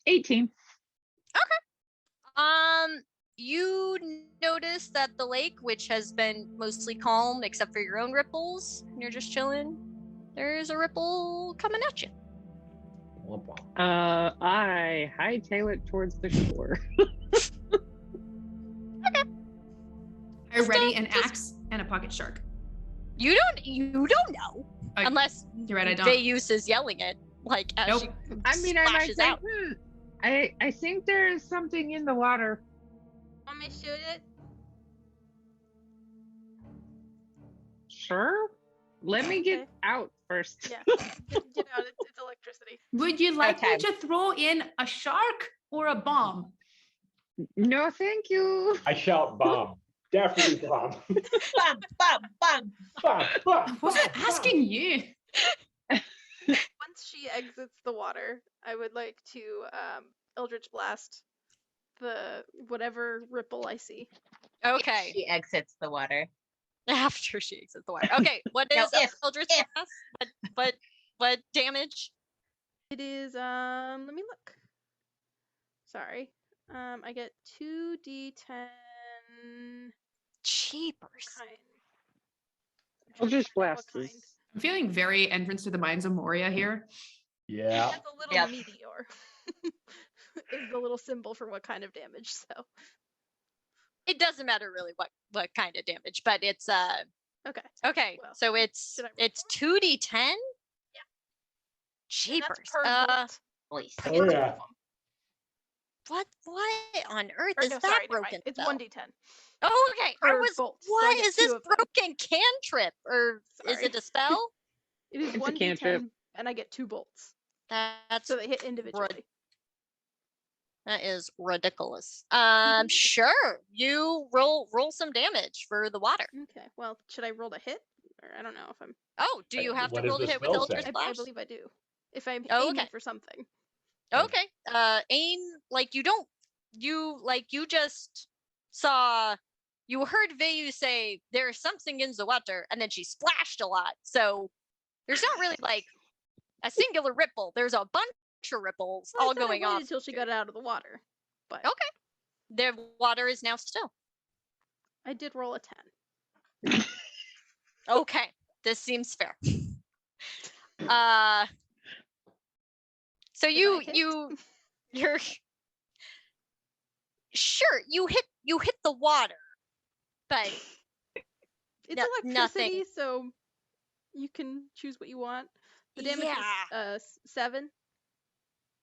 18. You notice that the lake, which has been mostly calm except for your own ripples, and you're just chilling, there's a ripple coming at you. Womp womp. I hightail it towards the shore. I ready an axe and a pocket shark. You don't know. Unless You're right, I don't. Veilleuse is yelling it, like as Nope. she I mean, I might splashes say, out. I think there's something in the water. Want me to shoot it? Sure. Let me get Okay. out first. Yeah. Get out. It's electricity. Would you like me Okay. to throw in a shark or a bomb? No, thank you. I shout bomb. Definitely bomb. Bum, bum, bum. Bomb, bomb, I wasn't bomb, asking you. Once she exits the water, I would like to Eldritch Blast the whatever ripple I see. Okay. She exits the water. After she exits the water. Okay, what No, is if- Eldritch if. Blast? What damage? It is let me look. Sorry. I get 2d10 Cheapers. kind. I'll just What blast kind? this. I'm feeling very Entrance to the Mines of Moria here. Yeah. That's a little Yep. meteor. Is the little symbol for what kind of damage, so. It doesn't matter really what kind of damage, but it's Okay. okay. Well, So it's should I roll it's 2d10. Yeah. And Cheapers. that's per bolt. Please. I Oh, get two yeah. of 'em. What on earth Or is no, that sorry, never broken? mind. It's spell? 1d10. Oh, okay. I per was. bolt, so I What get is this two of them. broken cantrip, or is Sorry. it a spell? It is It's a 1d10, cantrip. and I get 2 bolts. That's So they hit individually. that is ridiculous. Sure. You roll some damage for the water. Okay, well, should I roll to hit? Or I don't know if I'm. Oh, do you have What to does roll to the hit with spell Eldritch say? I Blast? believe I do. If I'm Oh, aiming okay. for something. Okay. Aim like you don't. You just saw. You heard Veilleuse say there's something in the water, and then she splashed a lot. So there's not really like a singular ripple. There's a bunch of ripples Well, I all said I going waited off. until she got out of the water. But Okay. The water is now still. I did roll a 10. Okay, this seems fair. So Did I hit? you're sure you hit the water, but It's No- electricity, nothing. so you can choose what you want. The damage yeah, was 7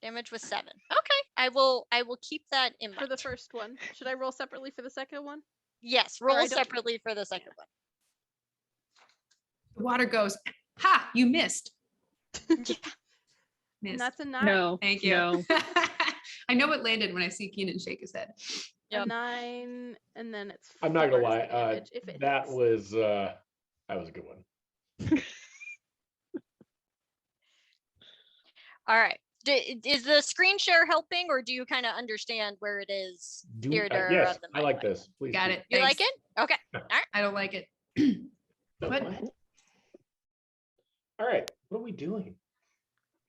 damage was 7. Okay, I will keep that in for mind. the first one. Should I roll separately for the second one? Yes, I roll don't- separately for the second one. The water goes, ha, you missed. Missed. And that's a 9. No. Thank you. No. I know it landed when I see Keanon shake his head. A Yep. 9, and then it's. I'm not gonna 4 lie. damage if it That hits. was a good one. All right. Is the screen share helping, or do you kind of understand where it is? Theater Yes, of the I like mind. this. Please Got do. it. You like Thanks. it? Okay. I don't like it. What? All right. What are we doing?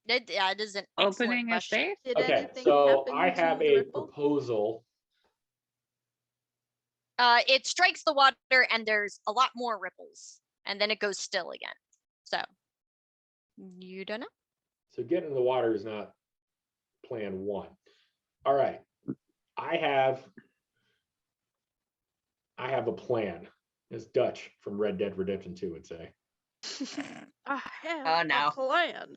It is an excellent Opening a question. safe? Did Okay, anything so happen I to have the a ripple? proposal. It strikes the water, and there's a lot more ripples, and then it goes still again. So you don't know. So getting in the water is not plan 1. All right. I have a plan, as Dutch from Red Dead Redemption 2 would say. I have Oh, no. a plan.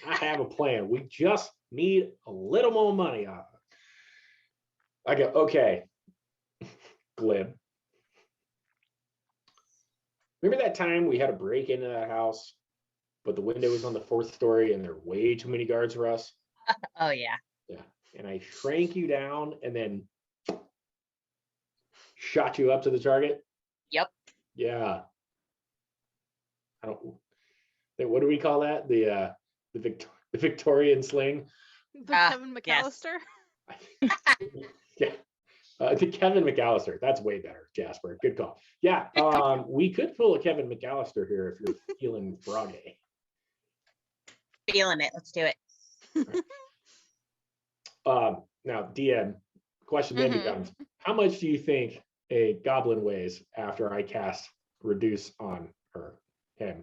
I have a plan. We just need a little more money off it. I go, okay, Glib. Remember that time we had to break into that house, but the window was on the 4th story and there were way too many guards for us? Oh yeah. Yeah. And I shrank you down and then shot you up to the target? Yep. Yeah. I don't. What do we call that? The Victorian sling. The Kevin yes. McAllister. Yeah. The Kevin McAllister. That's way better, Jasper. Good call. Yeah. We could pull a Kevin McAllister here if you're feeling froggy. Feeling it. Let's do it. Now, DM, question then becomes: how much do you think a goblin weighs after I cast reduce on him?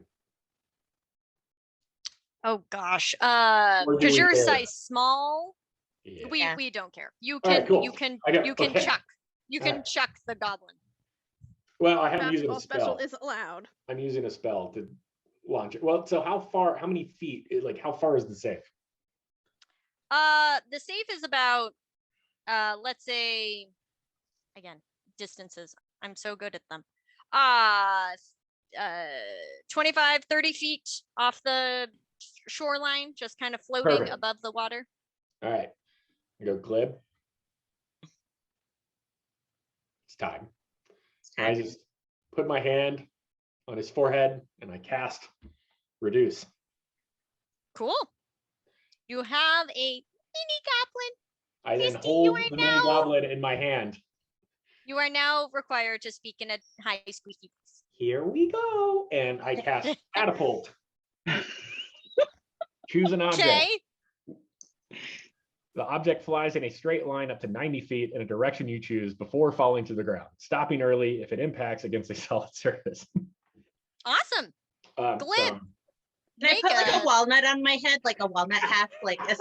Oh gosh. Or do Because we you're care? size small. Yeah. We don't care. You All can right, cool. you can I got- you can okay. chuck. You can Alright. chuck the goblin. Well, I haven't used a Basketball special spell. is allowed. I'm using a spell to launch it. Well, so how many feet? Like, how far is the safe? The safe is about let's say, again, distances. I'm so good at them. 25, 30 feet off the shoreline, just kind of floating Perfect. above the water. All right. I go, Glib. It's time. I just put my hand on his forehead and I cast reduce. Cool. You have a mini goblin. I then Christy, you hold are the mini now- goblin in my hand. You are now required to speak in a high squeaky voice. Here we go. And I cast catapult. Choose an object. Okay. The object flies in a straight line up to 90 feet in a direction you choose before falling to the ground, stopping early if it impacts against a solid surface. Awesome. Glib. Can I put like a walnut on my head, like a walnut half, like a...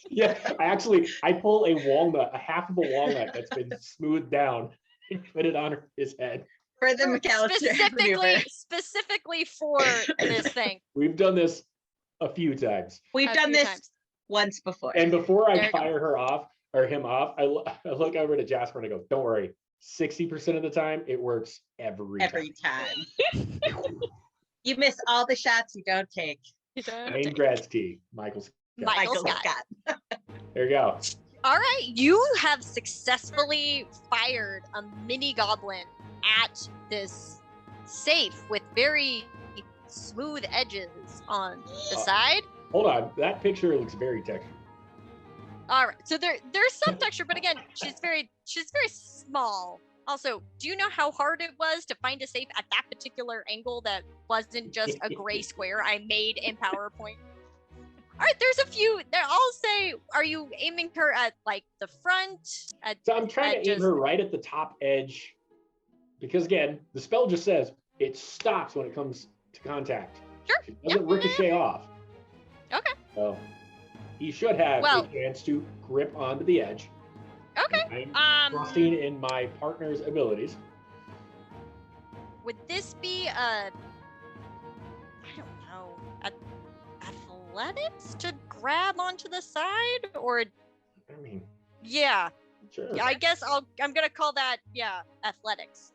Yeah, I pull a half of a walnut that's been smoothed down and put it on his head. for the McAllister maneuver. Specifically for this thing. We've done this a few times. We've A done few this times. once before. And before There I you go. fire her off or him off, I look over to Jasper and I go, don't worry, 60% of the time it works every time. You miss all the shots you don't take. Main grads T, Michael Scott. Michael Scott. There you go. All right, you have successfully fired a mini goblin at this safe with very smooth edges on the side. Hold on, that picture looks very textured. All right, so there's some texture, but again, she's very small. Also, do you know how hard it was to find a safe at that particular angle that wasn't just a gray square I made in PowerPoint? All right, there's a few. I'll say, are you aiming her at like the front? So I'm trying to aim her right at the top edge, because again, the spell just says it stops when it comes to contact. Sure. It doesn't ricochet off. Okay. So he should have a chance to grip onto the edge. Okay. I'm trusting in my partner's abilities. Would this be I don't know, athletics to grab onto the side, or? I mean, yeah. Sure. Yeah, I guess I'm gonna call that athletics.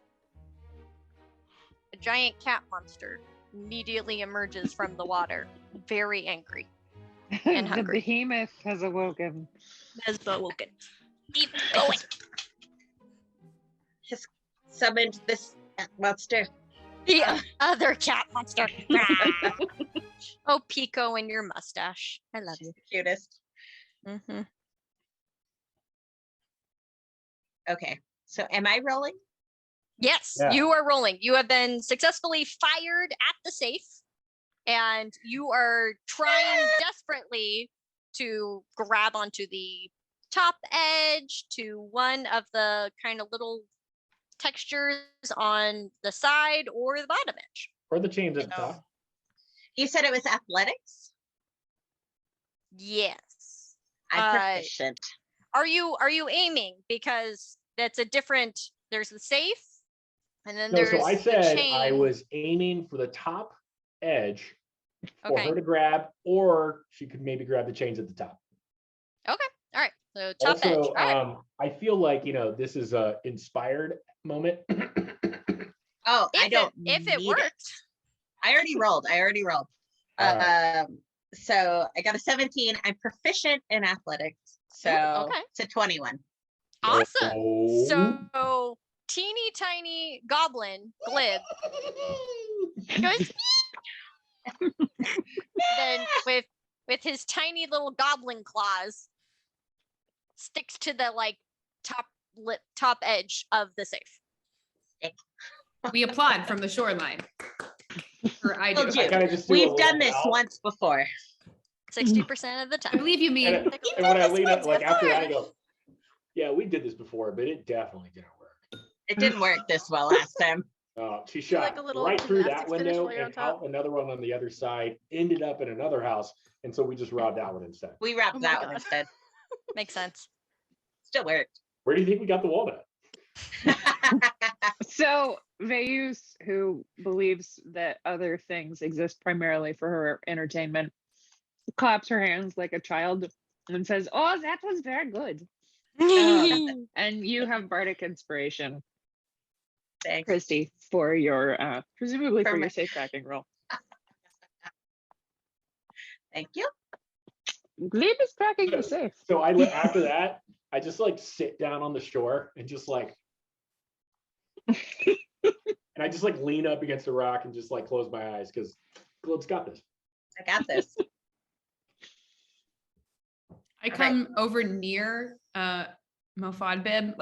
A giant cat monster immediately emerges from the water. very angry. The hungry. behemoth has awoken. Has awoken. Keep going. Has summoned this monster. The other cat monster. Oh, Pico and your mustache. I love you. Cutest. Mm-hmm. Okay, so am I rolling? Yes, Yeah. you are rolling. You have been successfully fired at the safe, and you are trying desperately to grab onto the top edge to one of the kind of little textures on the side or the bottom edge. Or the chains at the top. You said it was athletics? Yes. I'm proficient. Are you aiming? Because that's a different, there's the safe, and then No, there's so I the said chain. I was aiming for the top edge for Okay. her to grab, or she could maybe grab the chains at the top. Okay. All right. So top edge. Also, All right. I feel like, this is a inspired moment. Oh, I don't If it need works. I already rolled. All right. So I got a 17. I'm proficient in athletics. So okay. it's a 21. Awesome. Oh. So teeny tiny goblin Glib goes then with his tiny little goblin claws sticks to the top edge of the safe. We applaud from the shoreline. Or I do. Told you. I kinda just do a We've little done this bow. once before. 60% of the I time. believe you mean. And when I lean up, after that, I go, yeah, we did this before, but it definitely didn't work. It didn't work this well last time. She shot like a little right through that gymnastics finish window while you're on and top. out another one on the other side, ended up in another house, and so we just robbed that one instead. We wrapped Oh my that one God. instead. Makes sense. Still worked. Where do you think we got the walnut? So Veilleuse, who believes that other things exist primarily for her entertainment, claps her hands like a child and says, "Oh, that was very good." And you have bardic inspiration, Thanks. Christy, for your presumably For for my- your safe cracking roll. Thank you. Glib is cracking the safe. So after that, I just sit down on the shore and just and I just lean up against a rock and just close my eyes because Glib's got this. I got this. I come over near Mofodbip,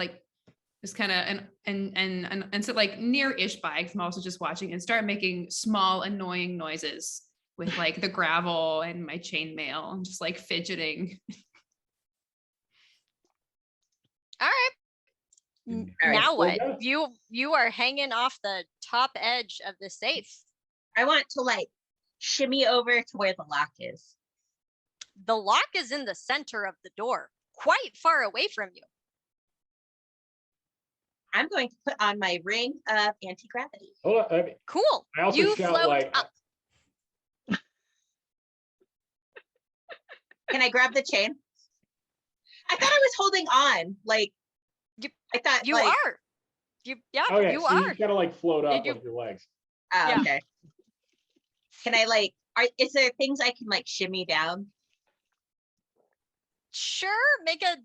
just kind of and so near-ish by, 'cause I'm also just watching, and start making small annoying noises with the gravel and my chainmail and just fidgeting. All right. All right, Now what? Zolga? You are hanging off the top edge of the safe. I want to shimmy over to where the lock is. The lock is in the center of the door, quite far away from you. I'm going to put on my ring of anti-gravity. Hold on. Cool. I also You shout float up. Can I grab the chain? I thought I was holding on. I thought You are. You Okay, you so are. you gotta float up you- with your legs. Oh, Yeah. okay. Can I is there things I can shimmy down? Sure, make a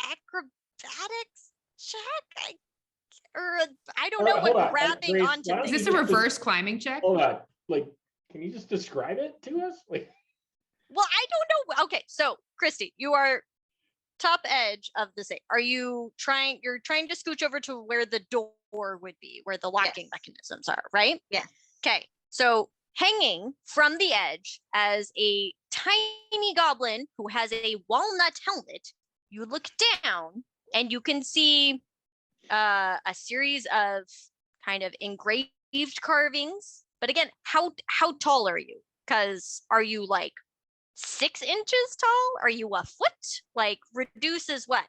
acrobatics check. I don't know Hold what on. grabbing Grace, onto why don't Is you this a just- reverse climbing check? Hold on. Can you just describe it to us? Well, I don't know. Okay, so Christy, you are top edge of the safe. You're trying to scooch over to where the door would be, where the locking Yes. mechanisms are, right? Yes. Okay, so hanging from the edge as a tiny goblin who has a walnut helmet, you look down and you can see a series of kind of engraved carvings. But again, how tall are you? Because are you 6 inches tall? Are you a foot? Reduces what?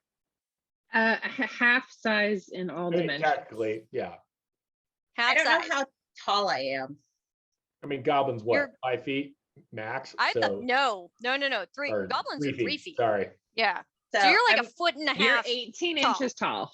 Half size in all dimensions. Technically, yeah. Half I don't size. know how tall I am. I mean, goblins, what? You're- 5 feet max? I so, thought no. Three or goblins are 3 feet. Sorry. Yeah. So you're a foot and a You're half. 18 tall. inches tall.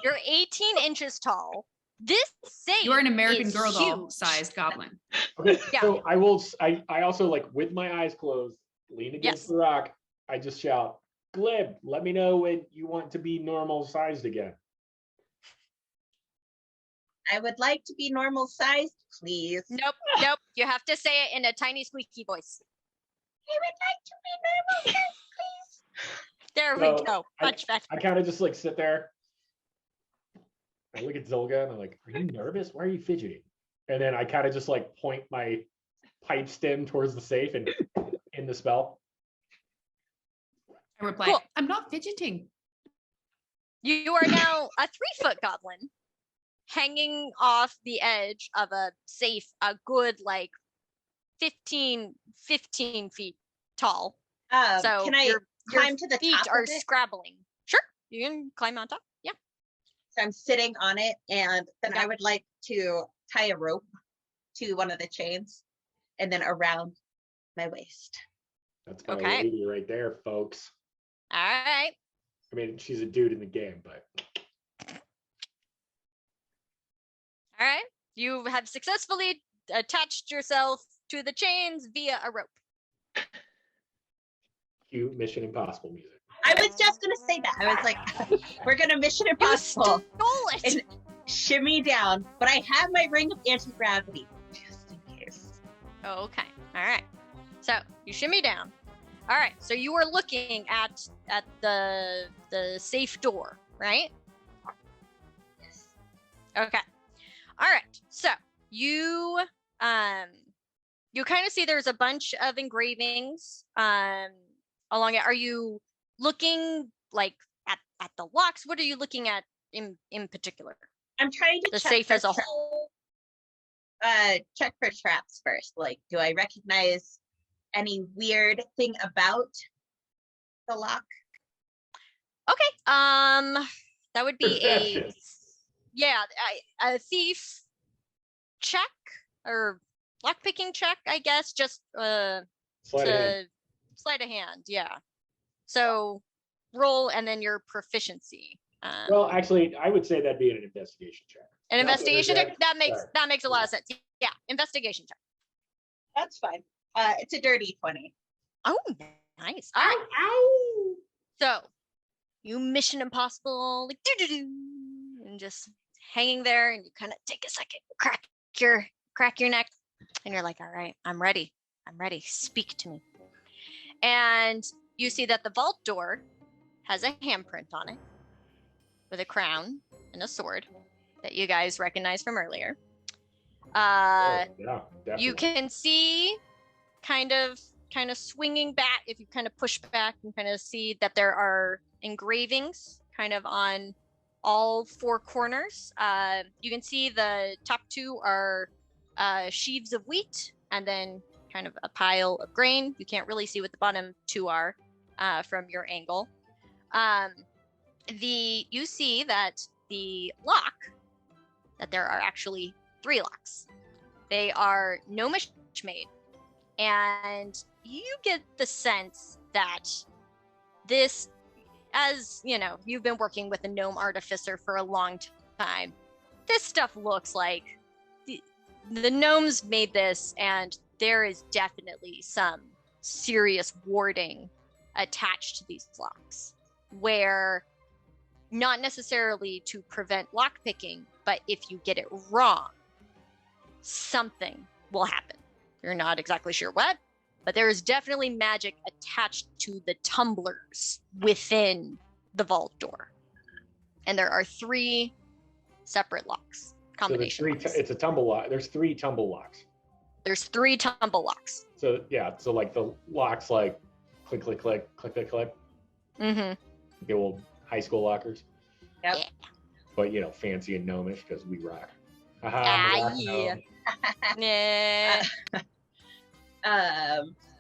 You're 18 inches tall. This safe. You're an American is Girl doll huge. sized goblin. Okay, Yeah. so I also like with my eyes closed, lean against Yes. the rock. I just shout, Glib, let me know when you want to be normal sized again. I would like to be normal sized, please. Nope. You have to say it in a tiny squeaky voice. I would like to be normal sized, please. There So, we go. Much better. I kind of just like sit there. I look at Zolga and I'm like, are you nervous? Why are you fidgeting? And then I kind of just like point my pipe stem towards the safe and in the spell. I reply, Cool. I'm not fidgeting. You are now a 3-foot goblin hanging off the edge of a safe, a good like 15 feet tall. So can I your climb to the feet top are of it? scrabbling. Sure, you can climb on top. Yeah. So I'm sitting on it, and then Okay. I would like to tie a rope to one of the chains, and then around my waist. That's my Okay. lady right there, folks. All right. I mean, she's a dude in the game, but All right. You have successfully attached yourself to the chains via a rope. cue Mission Impossible music. I was just gonna say that. I was like, we're gonna Mission Impossible Stole it. and shimmy down, but I have my ring of anti-gravity just in case. Okay. All right. So you shimmy down. All right. So you are looking at the safe door, right? Yes. Okay. All right. So you kind of see there's a bunch of engravings along it. Are you looking like at the locks? What are you looking at in particular? I'm trying to The check safe for as a tra- whole. check for traps first. Like, do I recognize any weird thing about the lock? Okay. That would be Perception. a thief check or lockpicking check, I guess. Just Sleight of hand. sleight of hand. Yeah. So roll and then your proficiency. Well, actually, I would say that'd be an investigation check. An Not investigation that check that makes Sorry. a lot of sense. Yeah, investigation check. That's fine. It's a dirty 20. Oh, nice. All right. So you Mission Impossible, like do, and just hanging there, and you kind of take a second, crack your neck, and you're like, all right, I'm ready. Speak to me. And you see that the vault door has a handprint on it with a crown and a sword that you guys recognize from earlier. Yeah, definitely. You can see kind of swinging back, if you kind of push back and kind of see that there are engravings kind of on all four corners. You can see the top two are sheaves of wheat and then kind of a pile of grain. You can't really see what the bottom two are from your angle. You see that the lock, that there are actually 3 locks. They are gnomish made, and you get the sense that this, as you know, you've been working with a gnome artificer for a long time. This stuff looks like the gnomes made this, and there is definitely some serious warding attached to these locks, where not necessarily to prevent lockpicking, but if you get it wrong, something will happen. You're not exactly sure what, but there is definitely magic attached to the tumblers within the vault door. And there are 3 separate locks, combination locks. It's a tumble lock. There's 3 tumble locks. There's 3 tumble locks. So yeah, so like the locks like click, click, click, click, click, click. Mm-hmm. The old high school lockers. Yep. Yeah. But you know, fancy and gnomish because we rock. Haha, Ah, I'm a rock yeah. gnome. Yeah.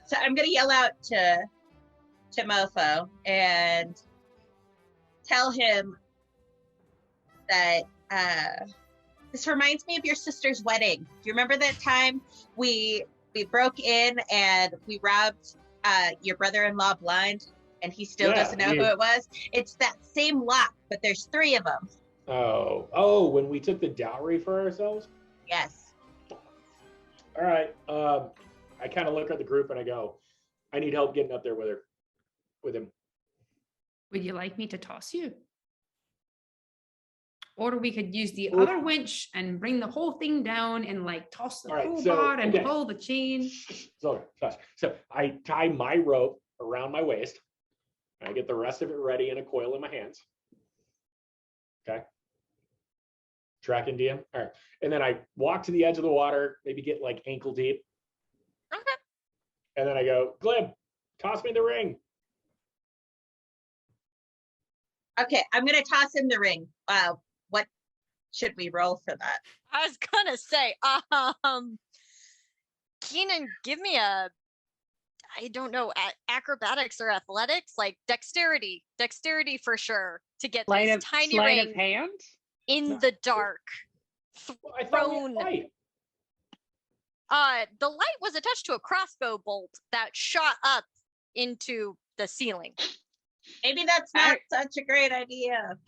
So I'm gonna yell out to Mofo and tell him that this reminds me of your sister's wedding. Do you remember that time we broke in and we robbed your brother-in-law blind, and he still Yeah, doesn't know who it was? It's that same lock, but there's 3 of them. Oh, when we took the dowry for ourselves? Yes. All right. I kind of look at the group and I go, I need help getting up there with him. Would you like me to toss you? Or we could use the Oof. other winch and bring the whole thing down and like toss the All right, crowbar and okay. pull the chain. So I tie my rope around my waist. And I get the rest of it ready in a coil in my hands. Okay. Tracking DM. All right. And then I walk to the edge of the water, maybe get like ankle deep. Okay. And then I go, Glib, toss me the ring. Okay, I'm gonna toss him the ring. What should we roll for that? I was gonna say, Keanon, give me I don't know, acrobatics or athletics, like dexterity for sure, to get this tiny sleight ring of hand? in the dark. Well, I thought we had light. The light was attached to a crossbow bolt that shot up into the ceiling. Maybe that's not such a great idea.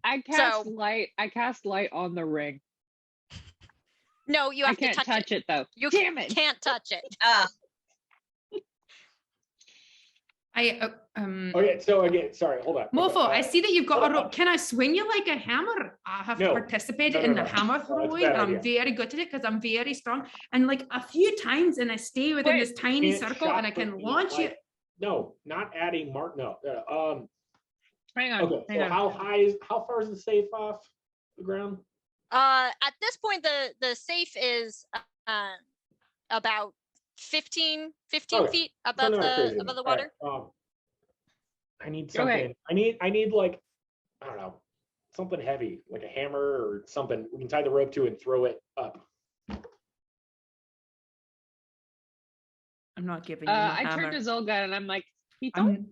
I cast light on the ring. No, you have I can't to touch it though. You Damn it. can't touch it. Okay, so again, sorry, hold on. Mofo, I see that you've got a hold on. rope. Can I swing you like a hammer? I have No. participated No, in no, the no. hammer No, that's a throwing. bad I'm idea. very good at it because I'm very strong. And like a few times, and I stay within this tiny Can't circle, shot and I put can me, launch you. like- No, not adding mark. No. Hang on. Okay. hang So on. how far is the safe off the ground? At this point, the safe is about 15 Okay. feet So above not crazy above the enough. water. All right, I need Go ahead. something. I need like, I don't know, something heavy, like a hammer or something we can tie the rope to and throw it up. I'm not giving you the I hammer. turned to Zolga and I'm like, he I'm- don't.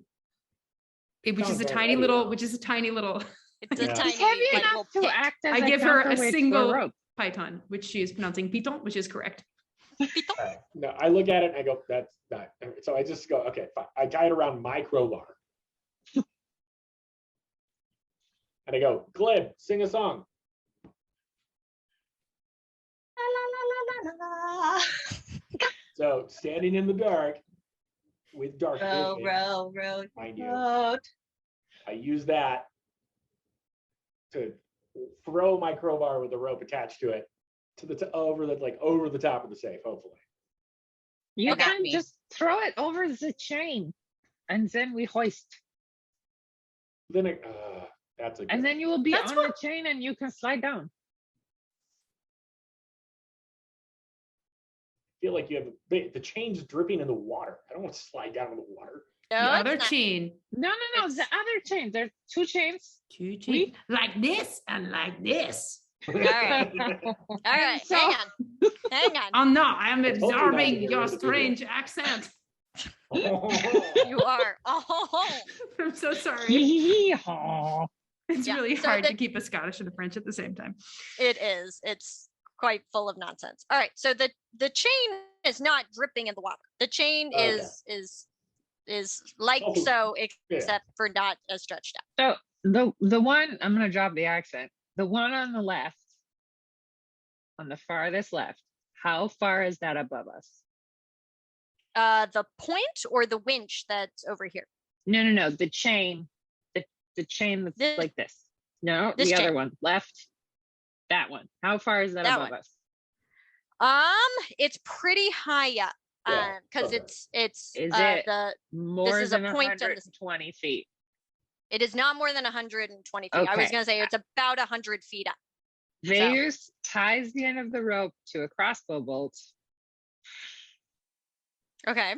which is Sounds a very tiny heavy, little, though. which is a tiny little. It's a Yeah. tiny, He's heavy like, enough little to pick. act as I give her a counterweight for single rope. python, which she is pronouncing piton, which is correct. All right. No, I look at it and I go, that's not. So I just go, okay, fine. I tie it around my crowbar. And I go, Glib, sing a song. La, la, la, la, la, la. So standing in the dark with dark Row, vision, row, row, mind you, road. I use that to throw my crowbar with the rope attached to it to the over the top of the safe, hopefully. You I got can me. just throw it over the chain and then we hoist. Then that's a. And then you will be That's on what- the chain and you can slide down. I feel like you have the chain's dripping in the water. I don't want to slide down in the water. No, The it's other not. chain. No, the It's- other chain. There's two chains. Two chains. Like this and like this. All right, all right. so- Hang on. I'm not. I'm I told you not to absorbing get your rid of the video. strange accent. You are. Oh, I'm so sorry. Yeehaw. It's Yeah, really so hard the- to keep a Scottish and a French at the same time. it is. It's quite full of nonsense. All right, so the chain is not dripping in the water. The chain Okay. is like Also- so, yeah. except for not as stretched out. So the one, I'm gonna drop the accent. The one on the left, on the farthest left, how far is that above us? The point or the winch that's over here. No. The chain. The chain that's This- like this. No, this the other chain. one. Left. That one. How far is that That above one. us? It's pretty high up. Yeah, Because okay. it's Is it the More is a than point on this- 120 feet. it is not more than 120 feet. I was Okay. gonna say it's about 100 feet up. Veilleuse ties the end of the rope to a crossbow bolt, Okay.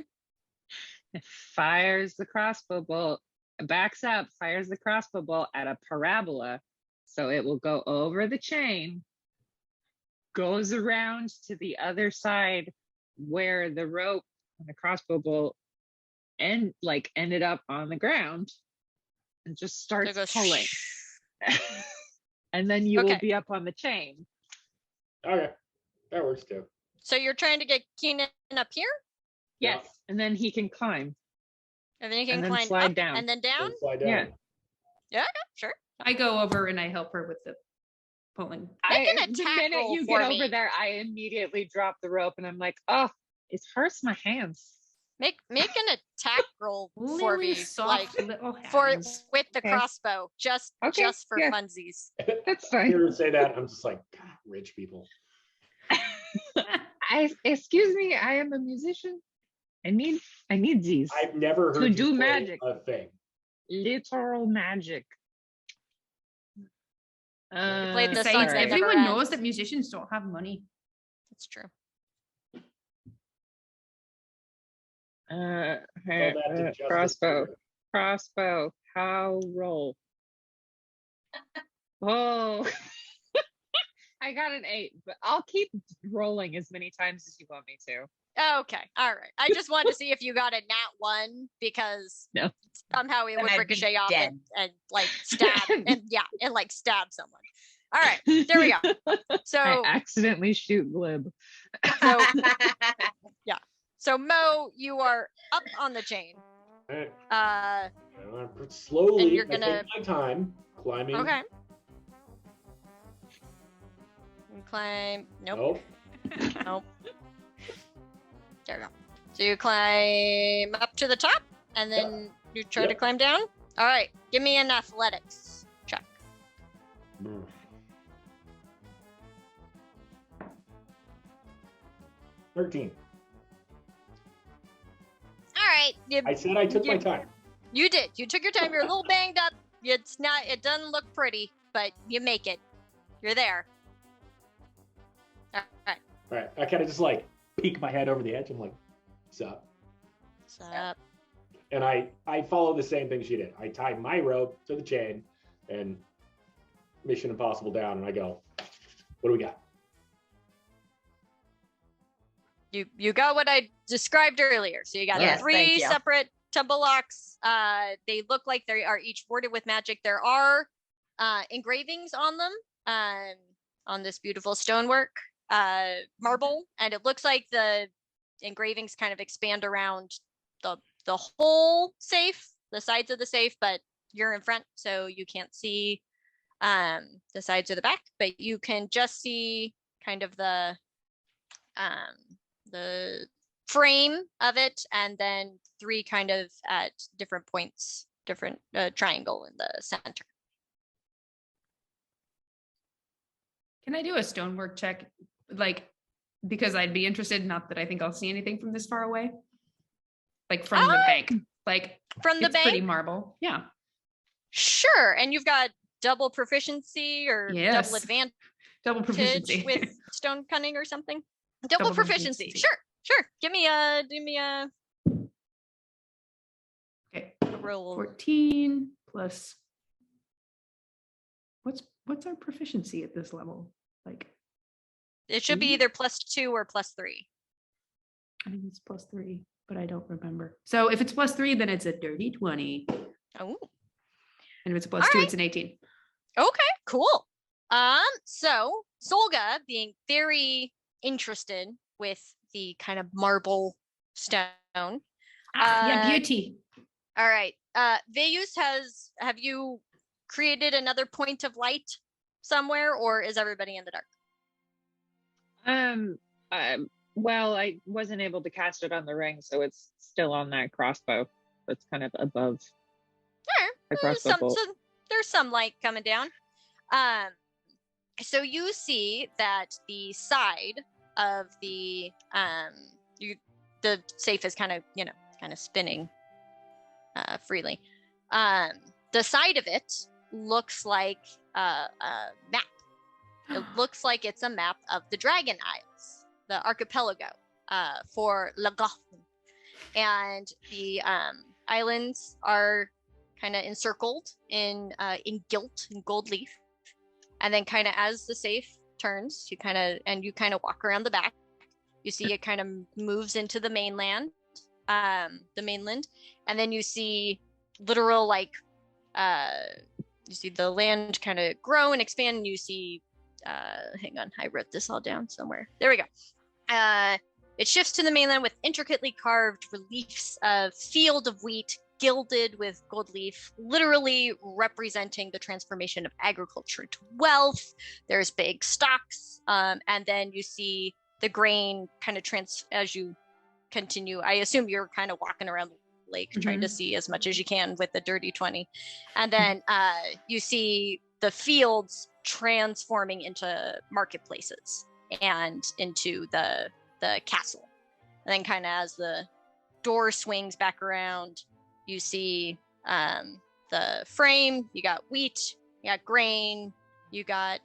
fires the crossbow bolt, backs up, fires the crossbow bolt at a parabola, so it will go over the chain, goes around to the other side where the rope and the crossbow bolt ended up on the ground, and just So starts it goes pulling. And then you will Okay. be up on the chain. Okay, that works too. So you're trying to get Keanon up here, Yeah. Yes, and then he can climb. and then you can And then climb slide up down. and then down. Then slide Yeah. down. Sure. I go over and I help her with the pulling. Make an The attack minute roll you for get me. over there, I immediately drop the rope and I'm like, oh, it hurts my hands. Make an attack roll for Lily's me, soft like little for hands. with the Okay. crossbow, just Okay, for yeah. funsies. That's I fine. hear her say that. I'm just like, God, rich people. Excuse me, I am a musician. I need these. I've never To heard you do play magic. a thing. Literal magic. played the Besides, song sorry. that never everyone ends. knows that musicians don't have money. That's true. Tell that to Justice Crossbow. League. Crossbow. How roll? Oh, I got an 8, but I'll keep rolling as many times as you want me to. Okay, all right. I just wanted to see if you got a nat 1 because No. somehow it Then would I'd be ricochet off dead. and like stab and like stab someone. All right, there we go. I So accidentally shoot Glib. so Mo, you are up on the chain. Alright, Uh, I'm gonna slowly, And you're I take gonna- my time climbing. okay. You climb. Nope. Nope. Nope. There we go. So you climb up to the top, and then you try to Yep. climb down. All right, give me an athletics check. Mm. 13. All right, I said I took my you- time. you did. You took your time. You're a little banged up. It's not. It doesn't look pretty, but you make it. You're there. All right. All right, I kind of just like peek my head over the edge. I'm like, what's up? What's up? And I follow the same thing she did. I tie my rope to the chain and Mission Impossible down, and I go, what do we got? You got what I described earlier. So you got Yes, three thank you. separate temple locks. They look like they are each bordered with magic. There are engravings on them, on this beautiful stonework, marble, and it looks like the engravings kind of expand around the whole safe, the sides of the safe, but you're in front, so you can't see the sides or the back, but you can just see kind of the frame of it, and then three kind of at different points, different triangle in the center. Can I do a stonework check? Like, because I'd be interested, not that I think I'll see anything from this far away. Like from the bank. Like From the it's pretty bank? marble. Yeah. Sure, and you've got double proficiency or Yes. double advantage Double proficiency. with stone cunning or something. Double Double proficiency. proficiency. Sure. Give me a Okay. roll. 14 plus. What's our proficiency at this level? Like, It should be either +2 or +3. I think it's +3, but I don't remember. So if it's +3, then it's a dirty 20. Oh, And if it's +2, right. it's an 18. okay, cool. So Zolga, being very interested with the kind of marble stone. Yeah, beauty. All right. Veilleuse have you created another point of light somewhere, or is everybody in the dark? Well, I wasn't able to cast it on the ring, so it's still on that crossbow. That's kind of above Sure. the crossbow bolt. There's some light coming down. So you see that the side of the the safe is kind of spinning freely. The side of it looks like a map. It looks like it's a map of the Dragon Isles, the archipelago for Goblin. And the islands are kind of encircled in gilt and gold leaf. And then kind of as the safe turns, you kind of walk around the back. You see it kind of moves into the mainland, and then you see literal you see the land kind of grow and expand, and you see hang on, I wrote this all down somewhere. There we go. It shifts to the mainland with intricately carved reliefs of field of wheat, gilded with gold leaf, literally representing the transformation of agriculture to wealth. There's big stalks, and then you see the grain kind of as you continue. I assume you're kind of walking around the lake trying to see as much as you can with the dirty 20. And then you see the fields transforming into marketplaces and into the castle. And then kind of as the door swings back around, you see the frame, you got wheat, you got grain, you got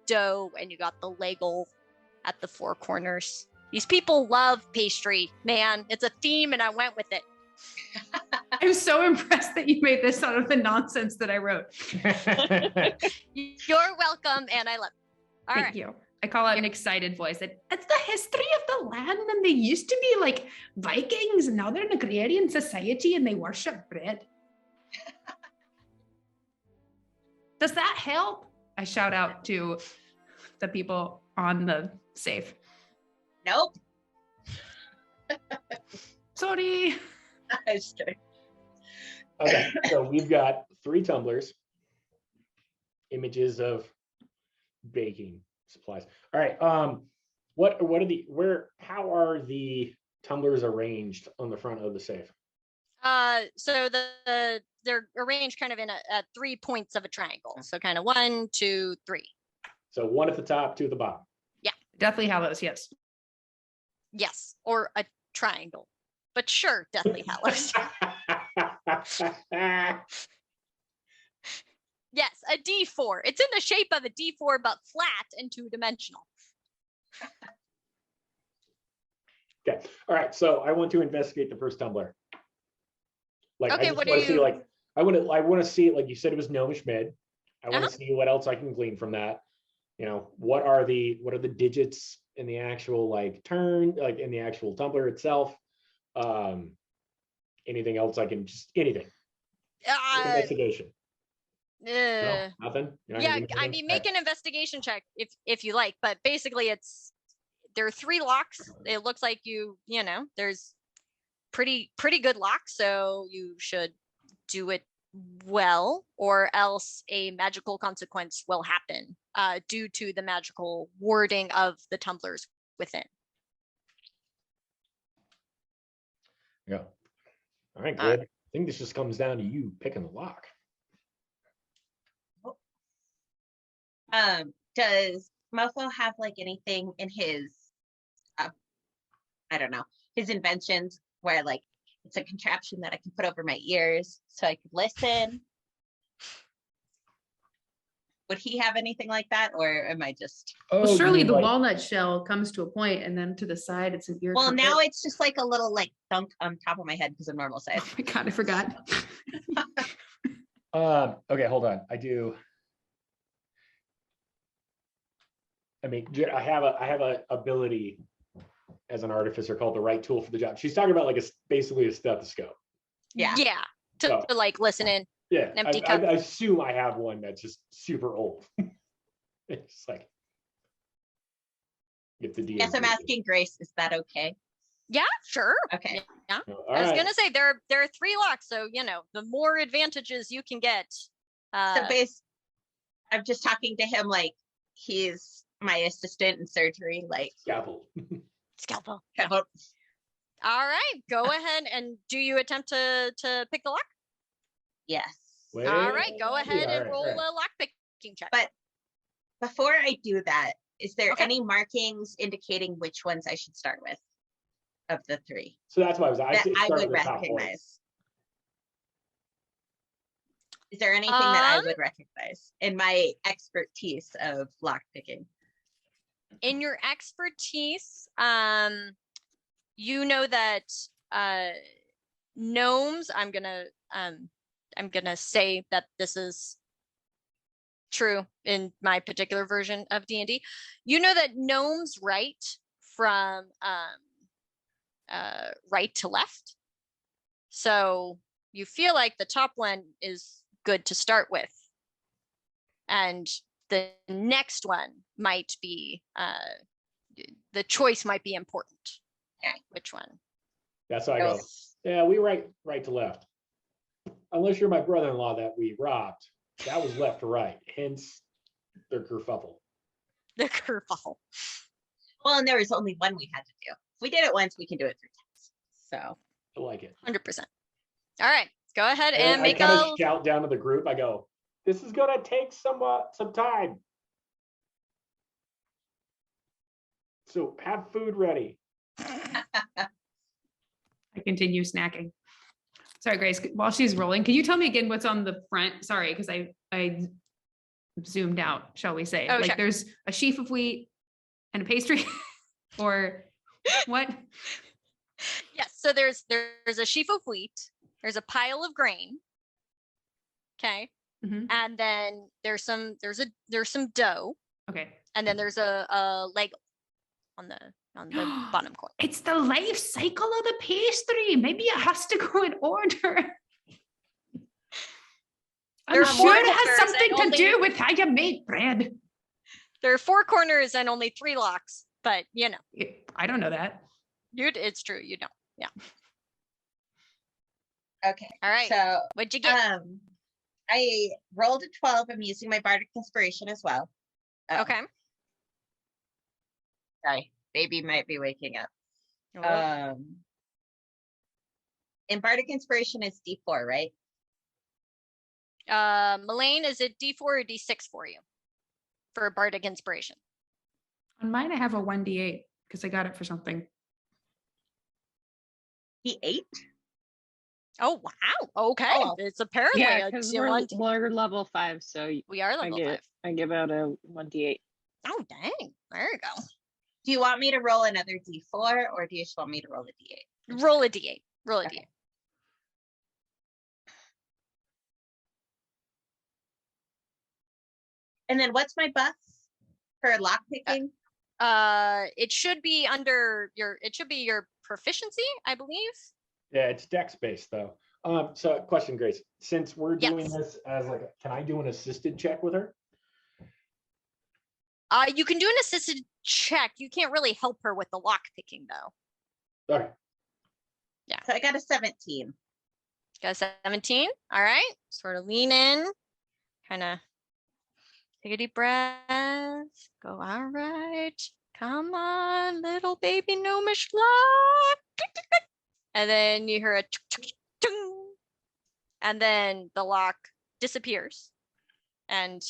dough, and you got the ladle at the four corners. These people love pastry, man. It's a theme and I went with it. I'm so impressed that you made this out of the nonsense that I wrote. You're welcome, and I love it. All Thank right. you. I call out an excited voice that it's the history of the land, and they used to be like Vikings, and now they're an agrarian society and they worship bread. Does that help? I shout out to the people on the safe. Nope. Sorry. I was kidding. Okay, so we've got 3 tumblers, images of baking supplies. All right, how are the tumblers arranged on the front of the safe? So they're arranged kind of in at 3 points of a triangle. So kind of 1, 2, 3. So 1 at the top, 2 at the bottom. Deathly Hallows, yes. Yes, or a triangle. But sure, Deathly Hallows. Yes, a D4. It's in the shape of a D4, but flat and 2-dimensional. Okay. All right. So I want to investigate the first tumbler. Like, Okay, I what want do to see, you- like, I want to see it. Like you said, it was gnomish mid. I want to see what else I can glean from that. You know, what are the digits in the actual like turn, like in the actual tumbler itself? Anything else I can anything? Investigation. No, nothing. You're not Yeah, gonna give me I anything? mean, make an investigation check if you like, but basically there are 3 locks. It looks like there's pretty good locks, so you should do it well, or else a magical consequence will happen due to the magical warding of the tumblers within. Yeah. All right, good. I think this just comes down to you picking the lock. Does Mofo have like anything in his I don't know, his inventions where like it's a contraption that I can put over my ears so I could listen? Would he have anything like that, or am I just? Oh, Well, you surely mean the like- walnut shell comes to a point, and then to the side, it's an ear. Well, trumpet. now it's just like a little like thunk on top of my head because I'm normal size. Oh my God, I forgot. Okay, hold on. I do. I mean, I have a ability as an artificer called the right tool for the job. She's talking about like basically a stethoscope. Yeah. Yeah, to like listen in. Yeah, Empty I cup. assume I have one that's just super old. It's like get the Yes, I'm asking Grace, is that okay? Yeah, sure. Okay. All I was right. gonna say there are 3 locks, so the more advantages you can get. So I'm just talking to him like he's my assistant in surgery, like Scalpel. Scalpel. How about- All right, go ahead and do you attempt to pick the lock? yes. Wait, All right, go yeah, ahead and all roll right. a lock picking check. But before I do that, is there Okay. any markings indicating which ones I should start with of the 3 So that's why I that say I start would with the top points. recognize? Is there anything that I Um, would recognize in my expertise of lock picking? In your expertise, you know that gnomes. I'm gonna say that this is true in my particular version of D&D. You know that gnomes write from right to left, so you feel like the top one is good to start with, and the next one might be the choice might be important. Okay. Which one? That's how I go. Yeah, we right to left. unless you're my brother-in-law that we robbed, that was left to right. Hence their kerfuffle. The kerfuffle. Well, and there was only one we had to do. If we did it once, we can do it 3 times. So I like it. 100%. All right, go ahead and I make kind a. of shout down to the group. I go, "This is gonna take some time. So have food ready." I continue snacking. Sorry, Grace, while she's rolling, can you tell me again what's on the front? Sorry, because I zoomed out, shall we say. Oh, like sure. there's a sheaf of wheat and a pastry or what? Yes, so there's a sheaf of wheat, there's a pile of grain. Okay. Mhm. And then there's some dough, Okay. and then there's a leg on the bottom corner. It's the life cycle of the pastry. Maybe it has to go in order. There I'm are sure more it has corners something and to do with how you make bread. There are 4 corners and only 3 locks, but you know, I don't know that. it's true, you don't. Yeah. okay. All right. So What'd you get? I rolled a 12. I'm using my bardic inspiration as well. Oh, Okay. Sorry, baby might be waking up. Oh, And bardic inspiration is D4, right? Melaine, is it D4 or D6 for you for bardic inspiration? On mine, I have a 1d8 because I got it for something. D8? Oh wow. Okay. Oh. It's apparently Yeah, a because one. we're level 5, so We are level 5. I give out a 1d8. Oh dang. There you go. Do you want me to roll another D4 or do you just want me to roll a D8? Roll a D8. Roll a Okay. D8. And then what's my buff for lockpicking? It should be under your proficiency, I believe. Yeah, it's dex based though. So question, Grace, since we're doing Yes. this as like, can I do an assisted check with her? You can do an assisted check. You can't really help her with the lock picking though. Okay. So I got a 17. Got a 17. All right. Sort of lean in. Kind of take a deep breath. Go, all right. Come on, little baby gnomish lock. And then you hear a tung, and then the lock disappears. And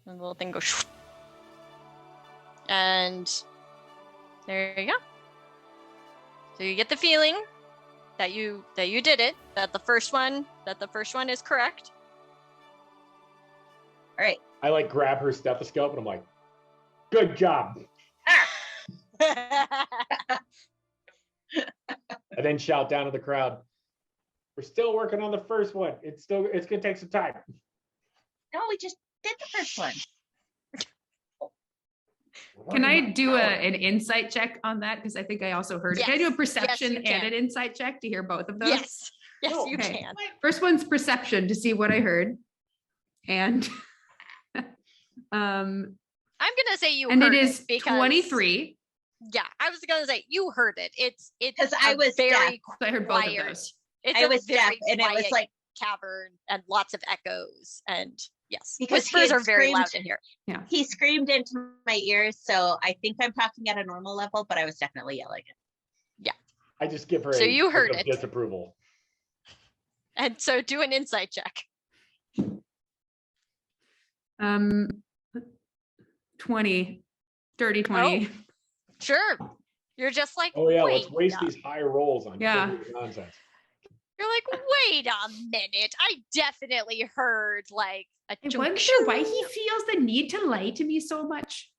the little thing goes. And there you go. So you get the feeling that you did it, that the first one is correct. All right. I like grab her stethoscope and I'm like, good job. And then shout down to the crowd, we're still working on the first one. It's gonna take some time. No, we just did the first one. Can I do an insight check on that? Because I think I also heard it. Can I do a Yes. perception Yes, you and can. an insight check to hear both of those? Yes. Yes, No. you Okay. can. First one's perception to see what I heard. And I'm gonna say you and heard it is because 23. Yeah, I was gonna say you heard it. It's 'Cause I a was very deaf. So I heard both of quiet- those. It's I a was deaf very and it was quiet like, cavern and lots of echoes and yes, Because he whispers had are very screamed- loud in here. he screamed into my ears. So I think I'm talking at a normal level, but I was definitely yelling it. I just give her So a you look heard of it. disapproval. And so do an insight check. 20, dirty 20. Sure. You're just like, Oh yeah, wait, let's waste these high rolls on Yeah. trivial nonsense. You're like, wait a minute. I definitely heard like a I chunk- wonder why he feels the need to lie to me so much.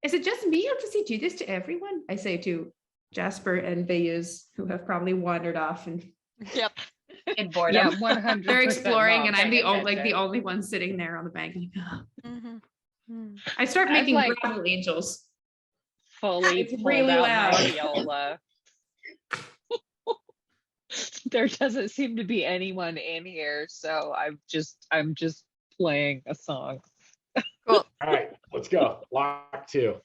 Is it just me or does he do this to everyone? I say to Jasper and Veilleuse, who have probably wandered off and Yep. In boredom. Yeah, 100%. they're exploring, not and I'm the paying only attention. one sitting there on the bank. Mhm. I start I've, making like- gravel angels. Fully It's pulled really out loud. my viola. There doesn't seem to be anyone in here, so I'm just playing a song. Cool. All right, let's go. Lock 2.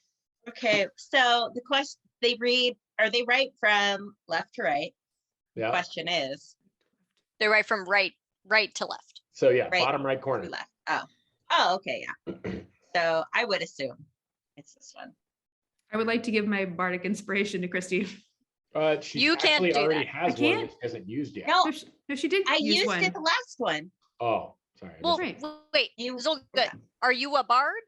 Okay. So the question they write from left to right. The Yeah. question is, They're right from right to left. So yeah, Right. bottom right corner. Left. Oh, okay, yeah. So I would assume it's this one. I would like to give my bardic inspiration to Christy. She You can't actually do already that. has I one can't? that she hasn't used yet. No, No, she did I use used one. it the last one. Oh, sorry. I Well, missed it. Right. wait, You- Zolga, are you a bard?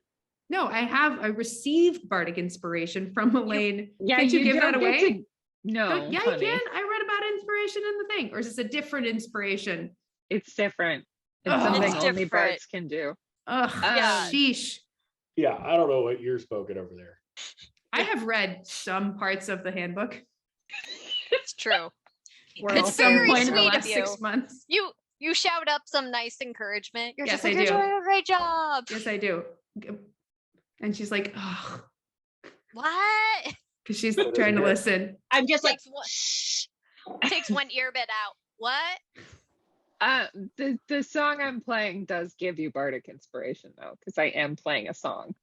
No, I received bardic inspiration from Melaine. Yeah, Can't you give that don't get away? to- No, Don't- yeah, honey, you can. I read about inspiration in the thing. Or is this a different inspiration? it's different. It's Ugh. something It's only different. bards can do. Ugh, Yeah. sheesh. Yeah, I don't know what you're spoken over there. I have read some parts of the handbook. It's true. Or It's at some very point in the sweet of last you. 6 months. You shout up some nice encouragement. You're Yes, just like, I you're do. doing a great job. Yes, I do. And she's like, oh, What? because she's Oh, trying to good. listen. I'm just like, Takes one, takes one ear bit out. What? The song I'm playing does give you bardic inspiration though, because I am playing a song.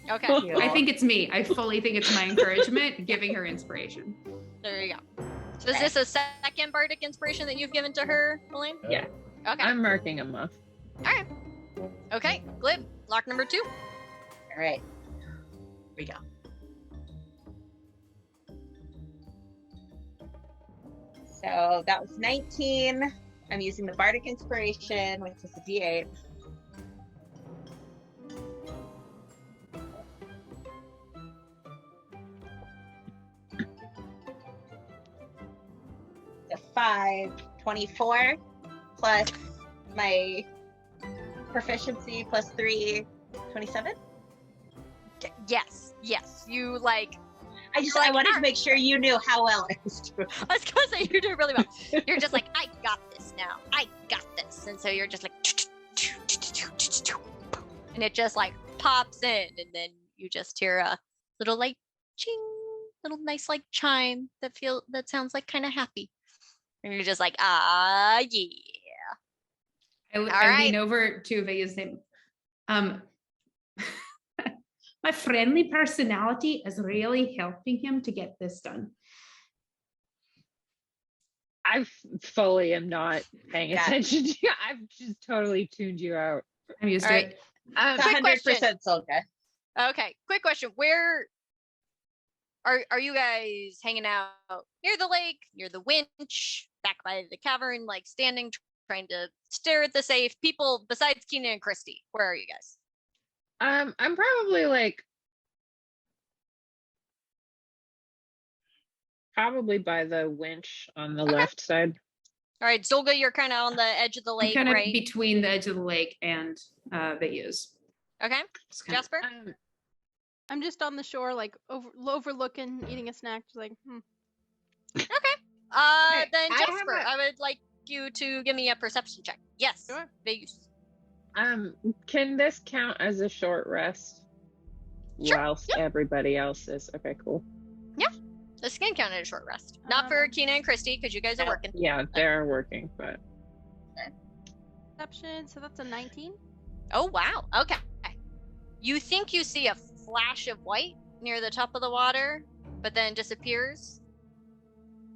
Okay, I think it's me. I fully think it's my encouragement giving her inspiration. there you go. So is this a second bardic inspiration that you've given to her, Melaine? Yeah. Okay. I'm marking them off. All right. Okay. Glib. Lock number 2. all right, here we go. So that was 19. I'm using the bardic inspiration, which is a D8. The 5, 24 plus my proficiency plus 3, 27. Yes. Yes. You like. I wanted to make sure you knew how well I was doing. I was gonna say you're doing really well. You're just like, I got this now. I got this, and so you're just like, and it just like pops in, and then you just hear a little like ching, little nice like chime that sounds like kind of happy, and you're just like, ah, yeah. I right. lean over to Veilleuse name. My friendly personality is really helping him to get this done. I fully am not paying Yeah. attention to you. I've just totally tuned you out. I'm used All to right. it. It's Quick 100% Zolga. Okay, quick question. Where are you guys hanging out? Near the lake, near the winch, back by the cavern, like standing, trying to stare at the safe? People besides Keanon and Christy, where are you guys? I'm probably by the winch on the Okay. left side. All right, Zolga, you're kind of on the edge of the I'm lake, kind of right? between the edge of the lake and Veilleuse. Okay, Just kind of- Jasper. I'm just on the shore, like overlooking, eating a snack, just like, Then I have Jasper, I would like you to give me a perception check. Yes, Sure. Veilleuse. Can this count as a short rest? Sure, Whilst everybody else is okay, cool. This can count as a short rest. Not for Keanon and Christy, because you guys are working. Yeah, they're working, but perception, so that's a 19. Oh, wow. Okay. You think you see a flash of white near the top of the water, but then disappears.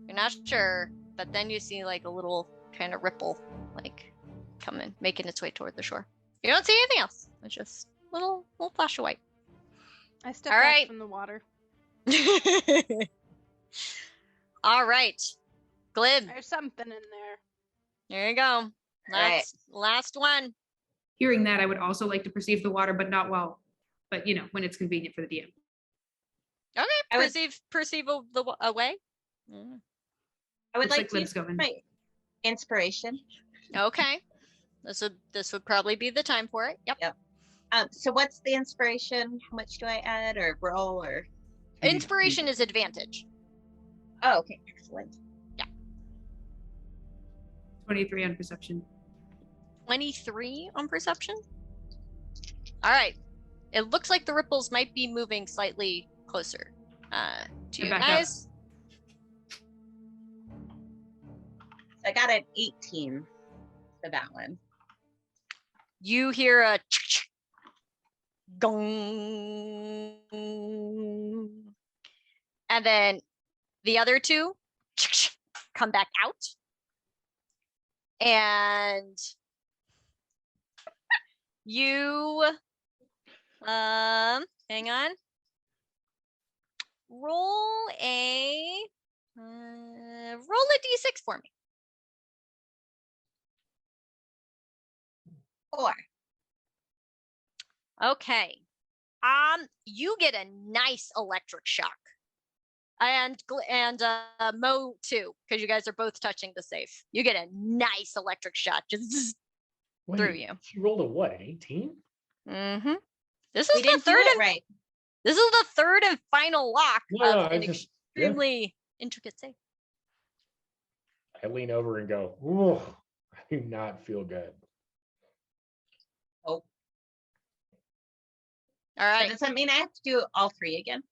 You're not sure, but then you see like a little kind of ripple, like coming, making its way toward the shore. You don't see anything else. It's just little flash of white. I step All back right. from the water. All right. Glib, There's something in there. there you go. right. Last one. Hearing that, I would also like to perceive the water, but not but when it's convenient for the DM. Okay, I would- perceive a way. I would Looks like like to Liv's use going. my inspiration. Okay. This would probably be the time for it. Yep. So what's the inspiration? How much do I add or roll or? Inspiration is advantage. Oh, okay, excellent. 23 on perception. 23 on perception. All right. It looks like the ripples might be moving slightly closer to you back up. guys. I got an 18 for that one. You hear a gong, and then the other two come back out. And you hang on. Roll a d6 for me. 4. Okay. You get a nice electric shock. And Mo too, because you guys are both touching the safe. You get a nice electric shock just zzz, through you. She rolled a what? 18? Mm-hmm. This We is the didn't do third it and right. this is the third and final lock No, of I an just extremely intricate safe. I lean over and go, "Ooh, I do not feel good." Oh. All right. Does that mean I have to do all 3 again?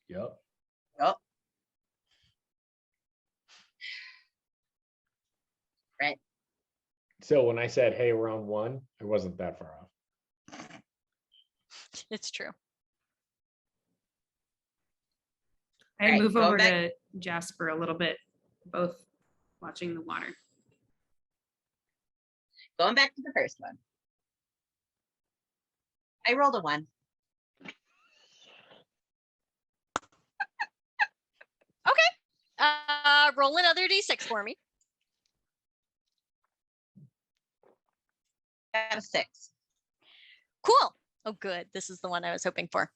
Yep. Yep. Right. So when I said, "Hey, we're on 1," I wasn't that far off. It's true. I Alright, move go over back. to Jasper a little bit, both watching the water. Going back to the first one. I rolled a 1. Roll another d6 for me. Got a 6. Cool. Oh, good. This is the one I was hoping for.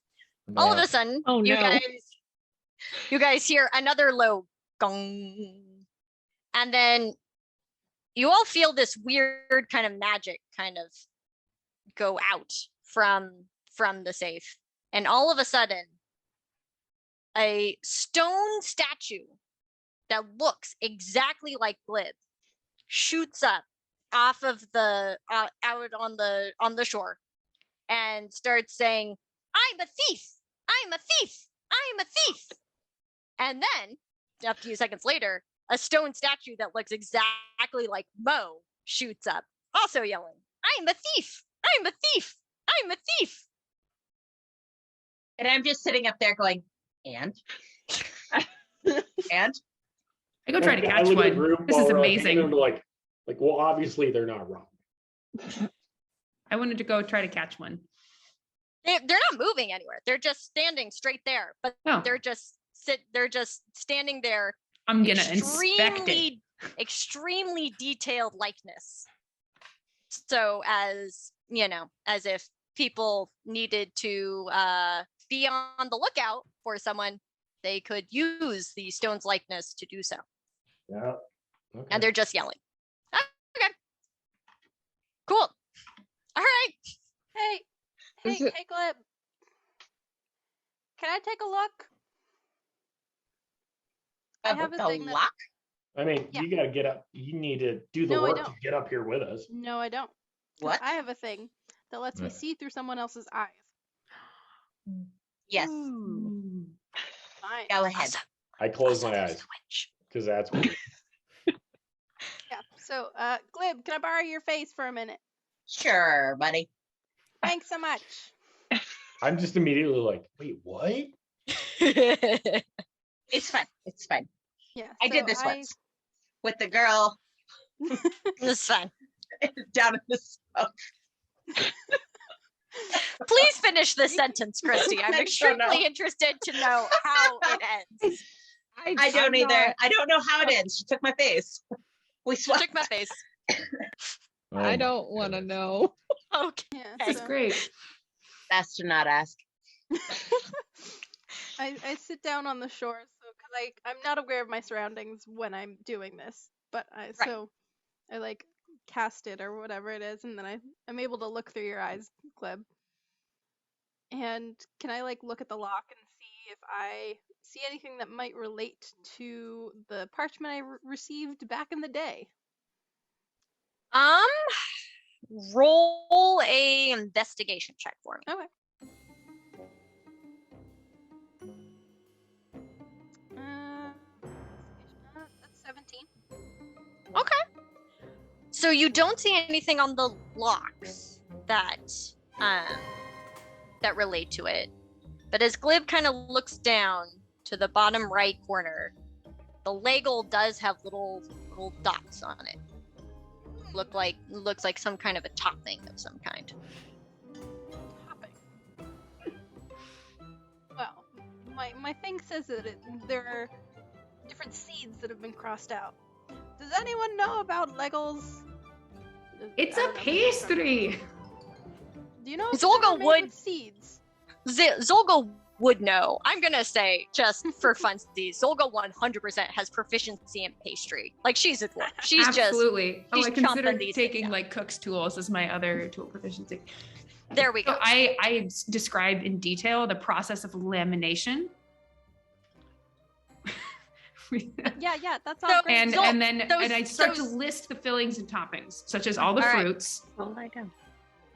All of a sudden, Oh, you no. guys hear another low gong, and then you all feel this weird kind of magic kind of go out from the safe, and all of a sudden, a stone statue that looks exactly like Glib shoots up off of the out on the shore and starts saying, "I'm a thief! I'm a thief! I'm a thief!" And then, a few seconds later, a stone statue that looks exactly like Mo shoots up, also yelling, "I'm a thief! I'm a thief! I'm a thief!" And I'm just sitting up there going, and? And? I go try to I catch look at the one. group This while is we're all thinking, amazing. like, well, obviously they're not wrong. I wanted to go try to catch one. They're not moving anywhere. They're just standing straight there, but Oh. they're just standing there. I'm gonna inspect it. Extremely detailed likeness. So as if people needed to be on the lookout for someone, they could use the stone's likeness to do so. Yeah. Okay. And they're just yelling. Okay. Cool. All right. Hey, Is it- hey, Glib. Can I take a look? I have a the thing that- lock? I mean, Yeah. you got to get up. You need to do the No, I work to don't. get up here with us. No, I don't. 'Cause What? I have a thing that lets me Yeah. see through someone else's eyes. Yes. Fine. Go ahead. Also, I close my there's eyes a witch. because that's weird. Yeah. So, Glib, can I borrow your face for a minute? Sure, buddy. Thanks so much. I'm just immediately like, wait, what? It's fine. It's fine. Yeah. I did so this once with the girl This is fun. down in the smoke. Please finish this sentence, Christy. I'm I don't know. extremely interested to know how it ends. I don't either. I don't know how it ends. She took my face. We swapped. Took my face. Oh I my don't want to know. Okay. Yeah. This is so great. Best to not ask. I sit down on the shore, so because I'm not aware of my surroundings when I'm doing this, but I like cast it or whatever it is, and then I'm able to look through your eyes, Glib. And can I like look at the lock and see if I see anything that might relate to the parchment I received back in the day? Roll a investigation check for me. Okay. That's 17. Okay. So you don't see anything on the locks that relate to it. But as Glib kind of looks down to the bottom right corner, The ladle does have little dots on it. Looks like some kind of a topping of some kind. Topping. Well, my thing says that there are different seeds that have been crossed out. Does anyone know about Legos? It's I a don't know where it's from. pastry. Do you know if Zolga it's ever made would- with seeds? Zolga would know. I'm gonna say, just for funsies, Zolga 100% has proficiency in pastry. Like, she's a dwarf. She's Absolutely. she's I considered chomping these taking things out. like cook's tools as my other tool proficiency. There we So go. I described in detail the process of lamination. Yeah, that's all So- great. and So- and then so- and I start so- to list the fillings and toppings, such as all the All right. fruits. I'll lie down.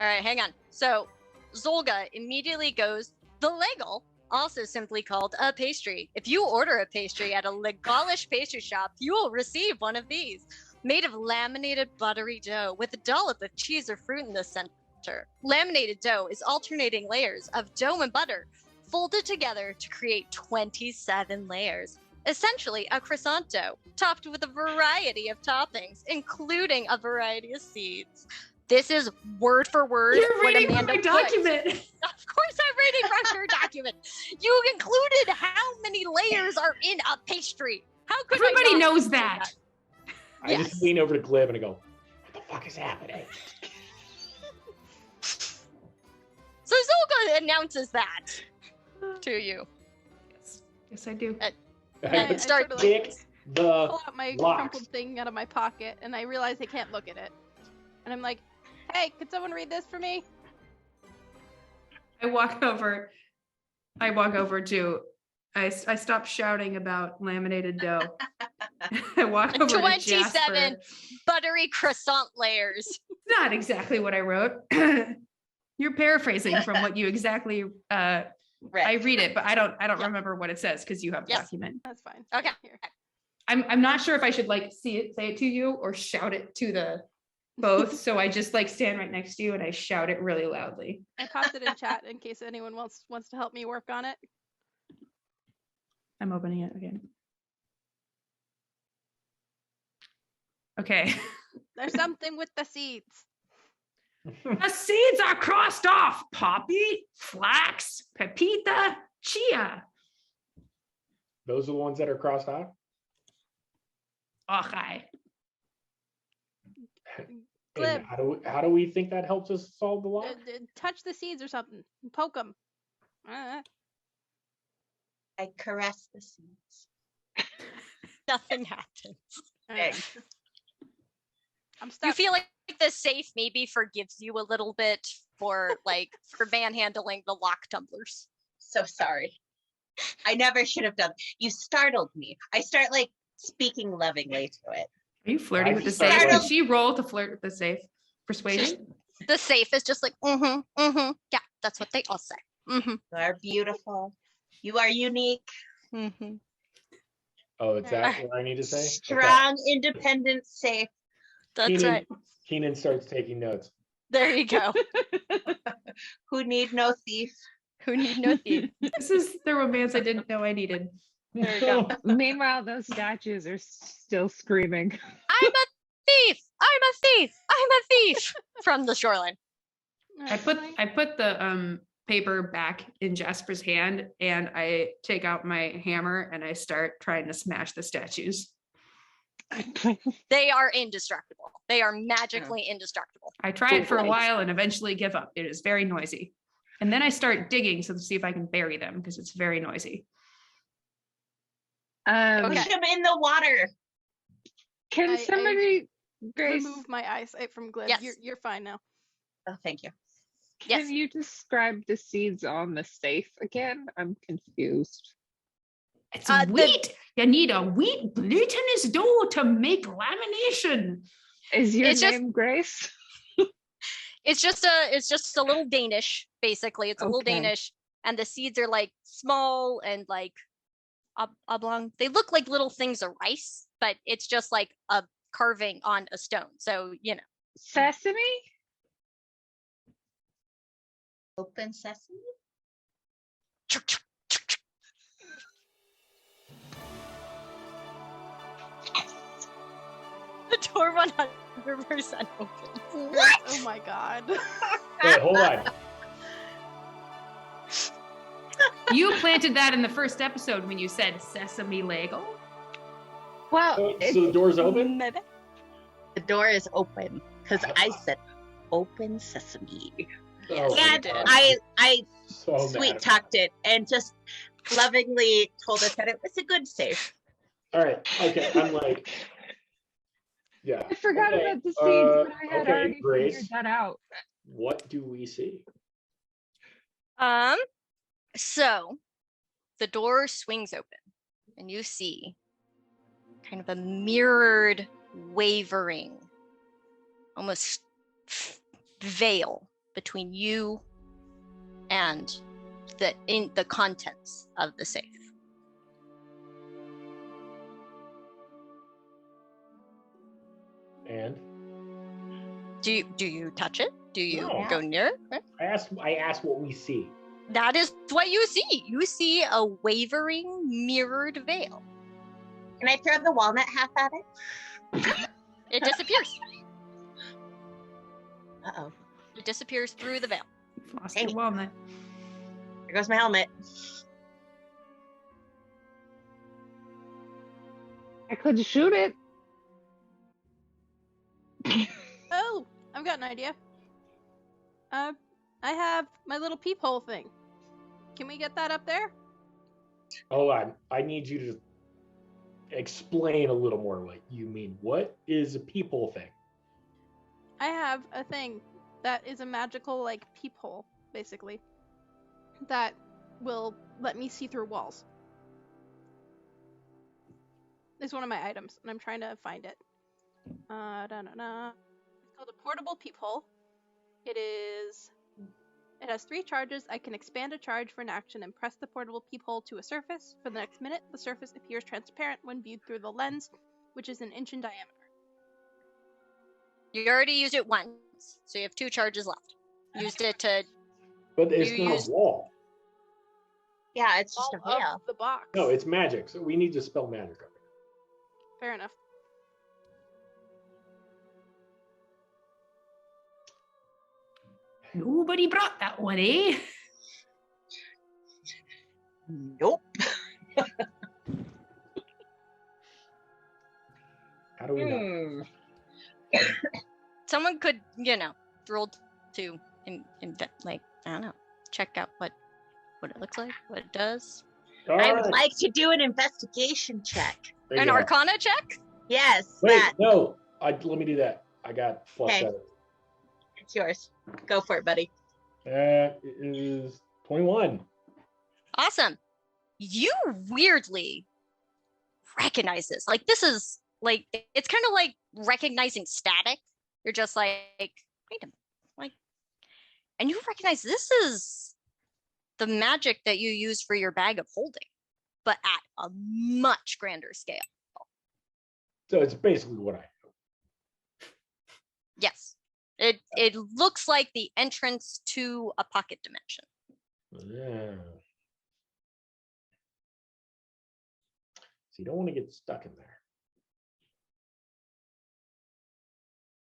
All right, hang on. So Zolga immediately goes, the ladle, also simply called a pastry. If you order a pastry at a Legalish pastry shop, you will receive one of these, made of laminated buttery dough with a dollop of cheese or fruit in the center. Laminated dough is alternating layers of dough and butter folded together to create 27 layers. Essentially a croissant dough, topped with a variety of toppings, including a variety of seeds. This is word for word. You're what reading from Amanda my put. document. Of course I'm reading from your document. You included how many layers are in a pastry. How could I Everybody not knows say that. I Yes. just lean over to Glib and I go, what the fuck is happening? So Zolga announces that to you. Yes, I do. I would start sort of, like, Pick the pull out my locks. crumpled thing out of my pocket, and I realize I can't look at it. And I'm like, hey, could someone read this for me? I walk over to. I stop shouting about laminated dough. I walk over to 27 Jasper. buttery croissant layers. Not exactly what I wrote. You're paraphrasing from what you exactly. I Right. read it, but I don't Yeah. remember what it says because you have the Yes. document. That's fine. Okay. Here. I'm not sure if I should like say it to you or shout it to the both. So I just like stand right next to you and I shout it really loudly. I popped it in chat in case anyone wants to help me work on it. I'm opening it again. Okay. There's something with the seeds. The seeds are crossed off. Poppy, flax, pepita, chia. Those are the ones that are crossed off? Okay. Glib. And how do we think that helps us solve the lock? Touch the seeds or something. Poke them. I caress the seeds. Nothing happens. Eggs. I'm You stuck. feel like the safe maybe forgives you a little bit for manhandling the lock tumblers. So sorry. I never should have done. You startled me. I start like speaking lovingly to it. Are you flirting I with the just safe? started- Did she roll to flirt with the safe? Persuasion? The safe is just like, yeah, that's what they all say. You are beautiful. You are unique. Oh, it's that what I need to say? Okay. Strong, independent, safe. That's Keanon, right. Keanon starts taking notes. There you go. Who need no thief. Who need no thief? This is the romance I didn't know I needed. There you go. Meanwhile, those statues are still screaming. I'm a thief! I'm a thief! I'm a thief! From the shoreline. I put the paper back in Jasper's hand and I take out my hammer and I start trying to smash the statues. They are indestructible. They are magically indestructible. I try it for a while and eventually give up. It is very noisy. And then I start digging to see if I can bury them because it's very noisy. Okay. Push him in the water. Can I somebody, Grace, Remove my eyesight from Glib. Yes. You're fine now. Oh, thank you. can Yes. you describe the seeds on the safe again? I'm confused. It's The- wheat. You need a wheat glutinous dough to make lamination. Is your It's just- name Grace? It's just a little Danish, basically. It's a little Okay. Danish. And the seeds are like small and like oblong. They look like little things of rice, but it's just like a carving on a stone. So, Sesame? Open sesame. The door 100% opens. What? Oh my god. Wait, hold on. You planted that in the first episode when you said sesame Lego. Well, So the door's open? Maybe. The door is open because I said open sesame. Oh, And did. I so sweet mad. talked it and just lovingly told us that it was a good save. All right. Okay. I'm like, yeah. I forgot Okay, about the seeds, but I had okay, already Grace. figured that out. What do we see? So the door swings open and you see kind of a mirrored, wavering, almost veil between you and the contents of the safe. And Do you touch it? Do you No. go near it? I asked what we see. That is what you see. You see a wavering, mirrored veil. Can I throw the walnut half at it? It disappears. Uh-oh. It disappears through the veil. You've lost Dang your it. walnut. There goes my helmet. I could shoot it. Oh, I've got an idea. I have my little peephole thing. Can we get that up there? Hold on. I need you to explain a little more what you mean. What is a peephole thing? I have a thing that is a magical, like, peephole, basically, that will let me see through walls. It's one of my items, and I'm trying to find it. It's called a portable peephole. It has 3 charges. I can expand a charge for an action and press the portable peephole to a surface. For the next minute, the surface appears transparent when viewed through the lens, which is an inch in diameter. You already used it once, so you have 2 charges left. Used it to But it's You not used- a wall. Yeah, it's just a All veil. of the box. No, it's magic. So we need to spell magic up. Fair enough. Nobody brought that one, eh? Nope. How do we know? someone could, roll to invent, like, I don't know, check out what it looks like, what it does. All I would right. like to do an investigation check. There you An go. Arcana check? Yes, Wait, that. no. Let me do that. I got Okay. +7. It's yours. Go for it, buddy. That is 21. Awesome. You weirdly recognize this. Like, this is like, it's kind of like recognizing static. You're just like, wait a minute, like, and you recognize this is the magic that you use for your bag of holding, but at a much grander scale. So it's basically what I know. Yes. It looks like the entrance to a pocket dimension. Yeah. So you don't want to get stuck in there.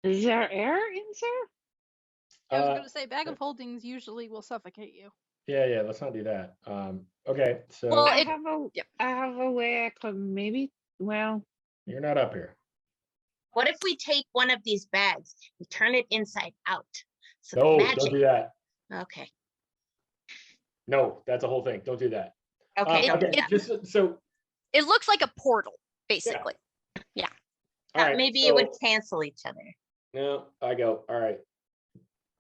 Is there air in there? I was going to say, bag of holdings usually will suffocate you. Yeah. Let's not do that. Okay. So Well, I it- have a yep. I have a way I could maybe. Well, you're not up here. What if we take one of these bags and turn it inside out? So No, the don't magic. do that. Okay. No, that's a whole thing. Don't do that. Okay. don't do it- that. Just so. It looks like a portal, basically. All right. Maybe so, it would cancel each other. No, I go. All right.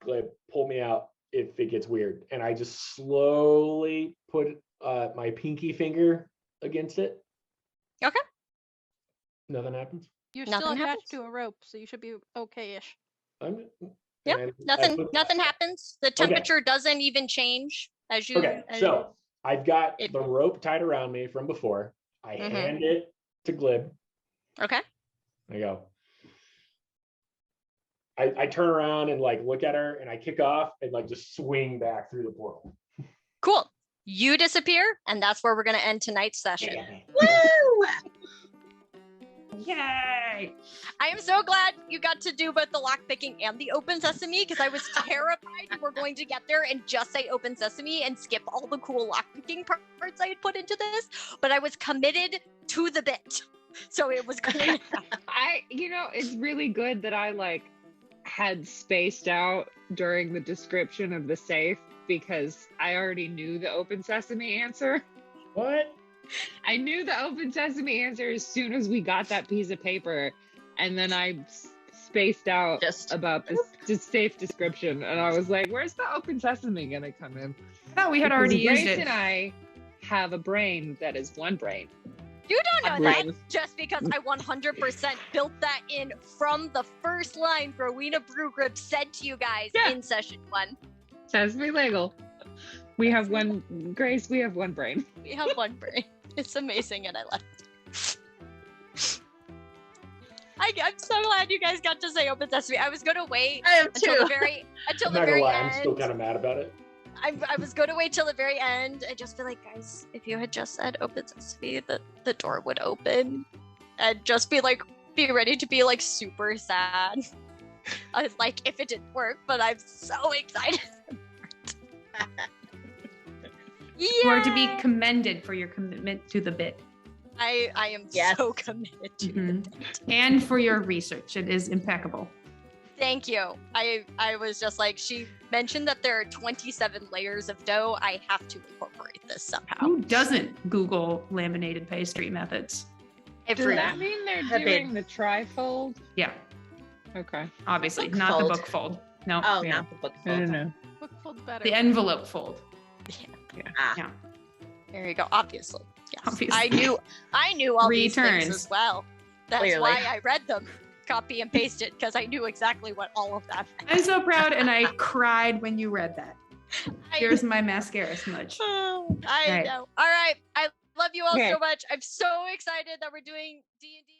Glib, pull me out if it gets weird, and I just slowly put my pinky finger against it. Okay. Nothing happens. You're Nothing still attached happens. to a rope, so you should be okay-ish. I'm, Yep, and I nothing put- nothing happens. The temperature doesn't even change as you Okay, as so I've got It- the rope tied around me from before. I Mhm. hand it to Glib. okay. I go. I turn around and like look at her, and I kick off and like just swing back through the portal. Cool. You disappear, and that's where we're gonna end tonight's session. Woo! Yay! I am so glad you got to do both the lockpicking and the open sesame because I was terrified you were going to get there and just say open sesame and skip all the cool lockpicking parts I had put into this. But I was committed to the bit, so it was going. It's really good that I had spaced out during the description of the safe because I already knew the open sesame answer. What? I knew the open sesame answer as soon as we got that piece of paper, and then I spaced out about this safe description, and I was like, "Where's the open sesame gonna come in?" No, we had already used Grace it. and I have a brain that is one brain. You don't know Right. that just because I 100% built that in from the first line Rowena Brewgrip said to you guys in session 1. Says me legal. We have one, Grace, we have one brain. We have one brain. It's amazing and I love it. I'm so glad you guys got to say open sesame. I was going to wait until the very I'm not gonna very lie, end. I'm still kind of mad about it. I was going to wait till the very end. I just feel like, guys, if you had just said open sesame, the door would open. And just be ready to be super sad. I was like, if it didn't work, but I'm so excited. You are to be commended for your commitment to the bit. I am so committed to it. And for your research. It is impeccable. Thank you. I was just like, she mentioned that there are 27 layers of dough. I have to incorporate this somehow. Who doesn't Google laminated pastry methods? Does that mean they're doing the trifold? Yeah. Okay. Obviously, Book not fold. the book fold. No. Oh, yeah. not the book I fold. don't know. Book fold's better. The envelope fold. Yeah. There you go. Obviously. Yes. Obviously. I knew all these things Returns. as well. That's Clearly. why I read them, copy and pasted, because I knew exactly what all of that meant. I'm so proud, and I cried when you read that. Here's my mascara smudge. Oh, I Right. know. All right. I love you all Okay. so much. I'm so excited that we're doing D&D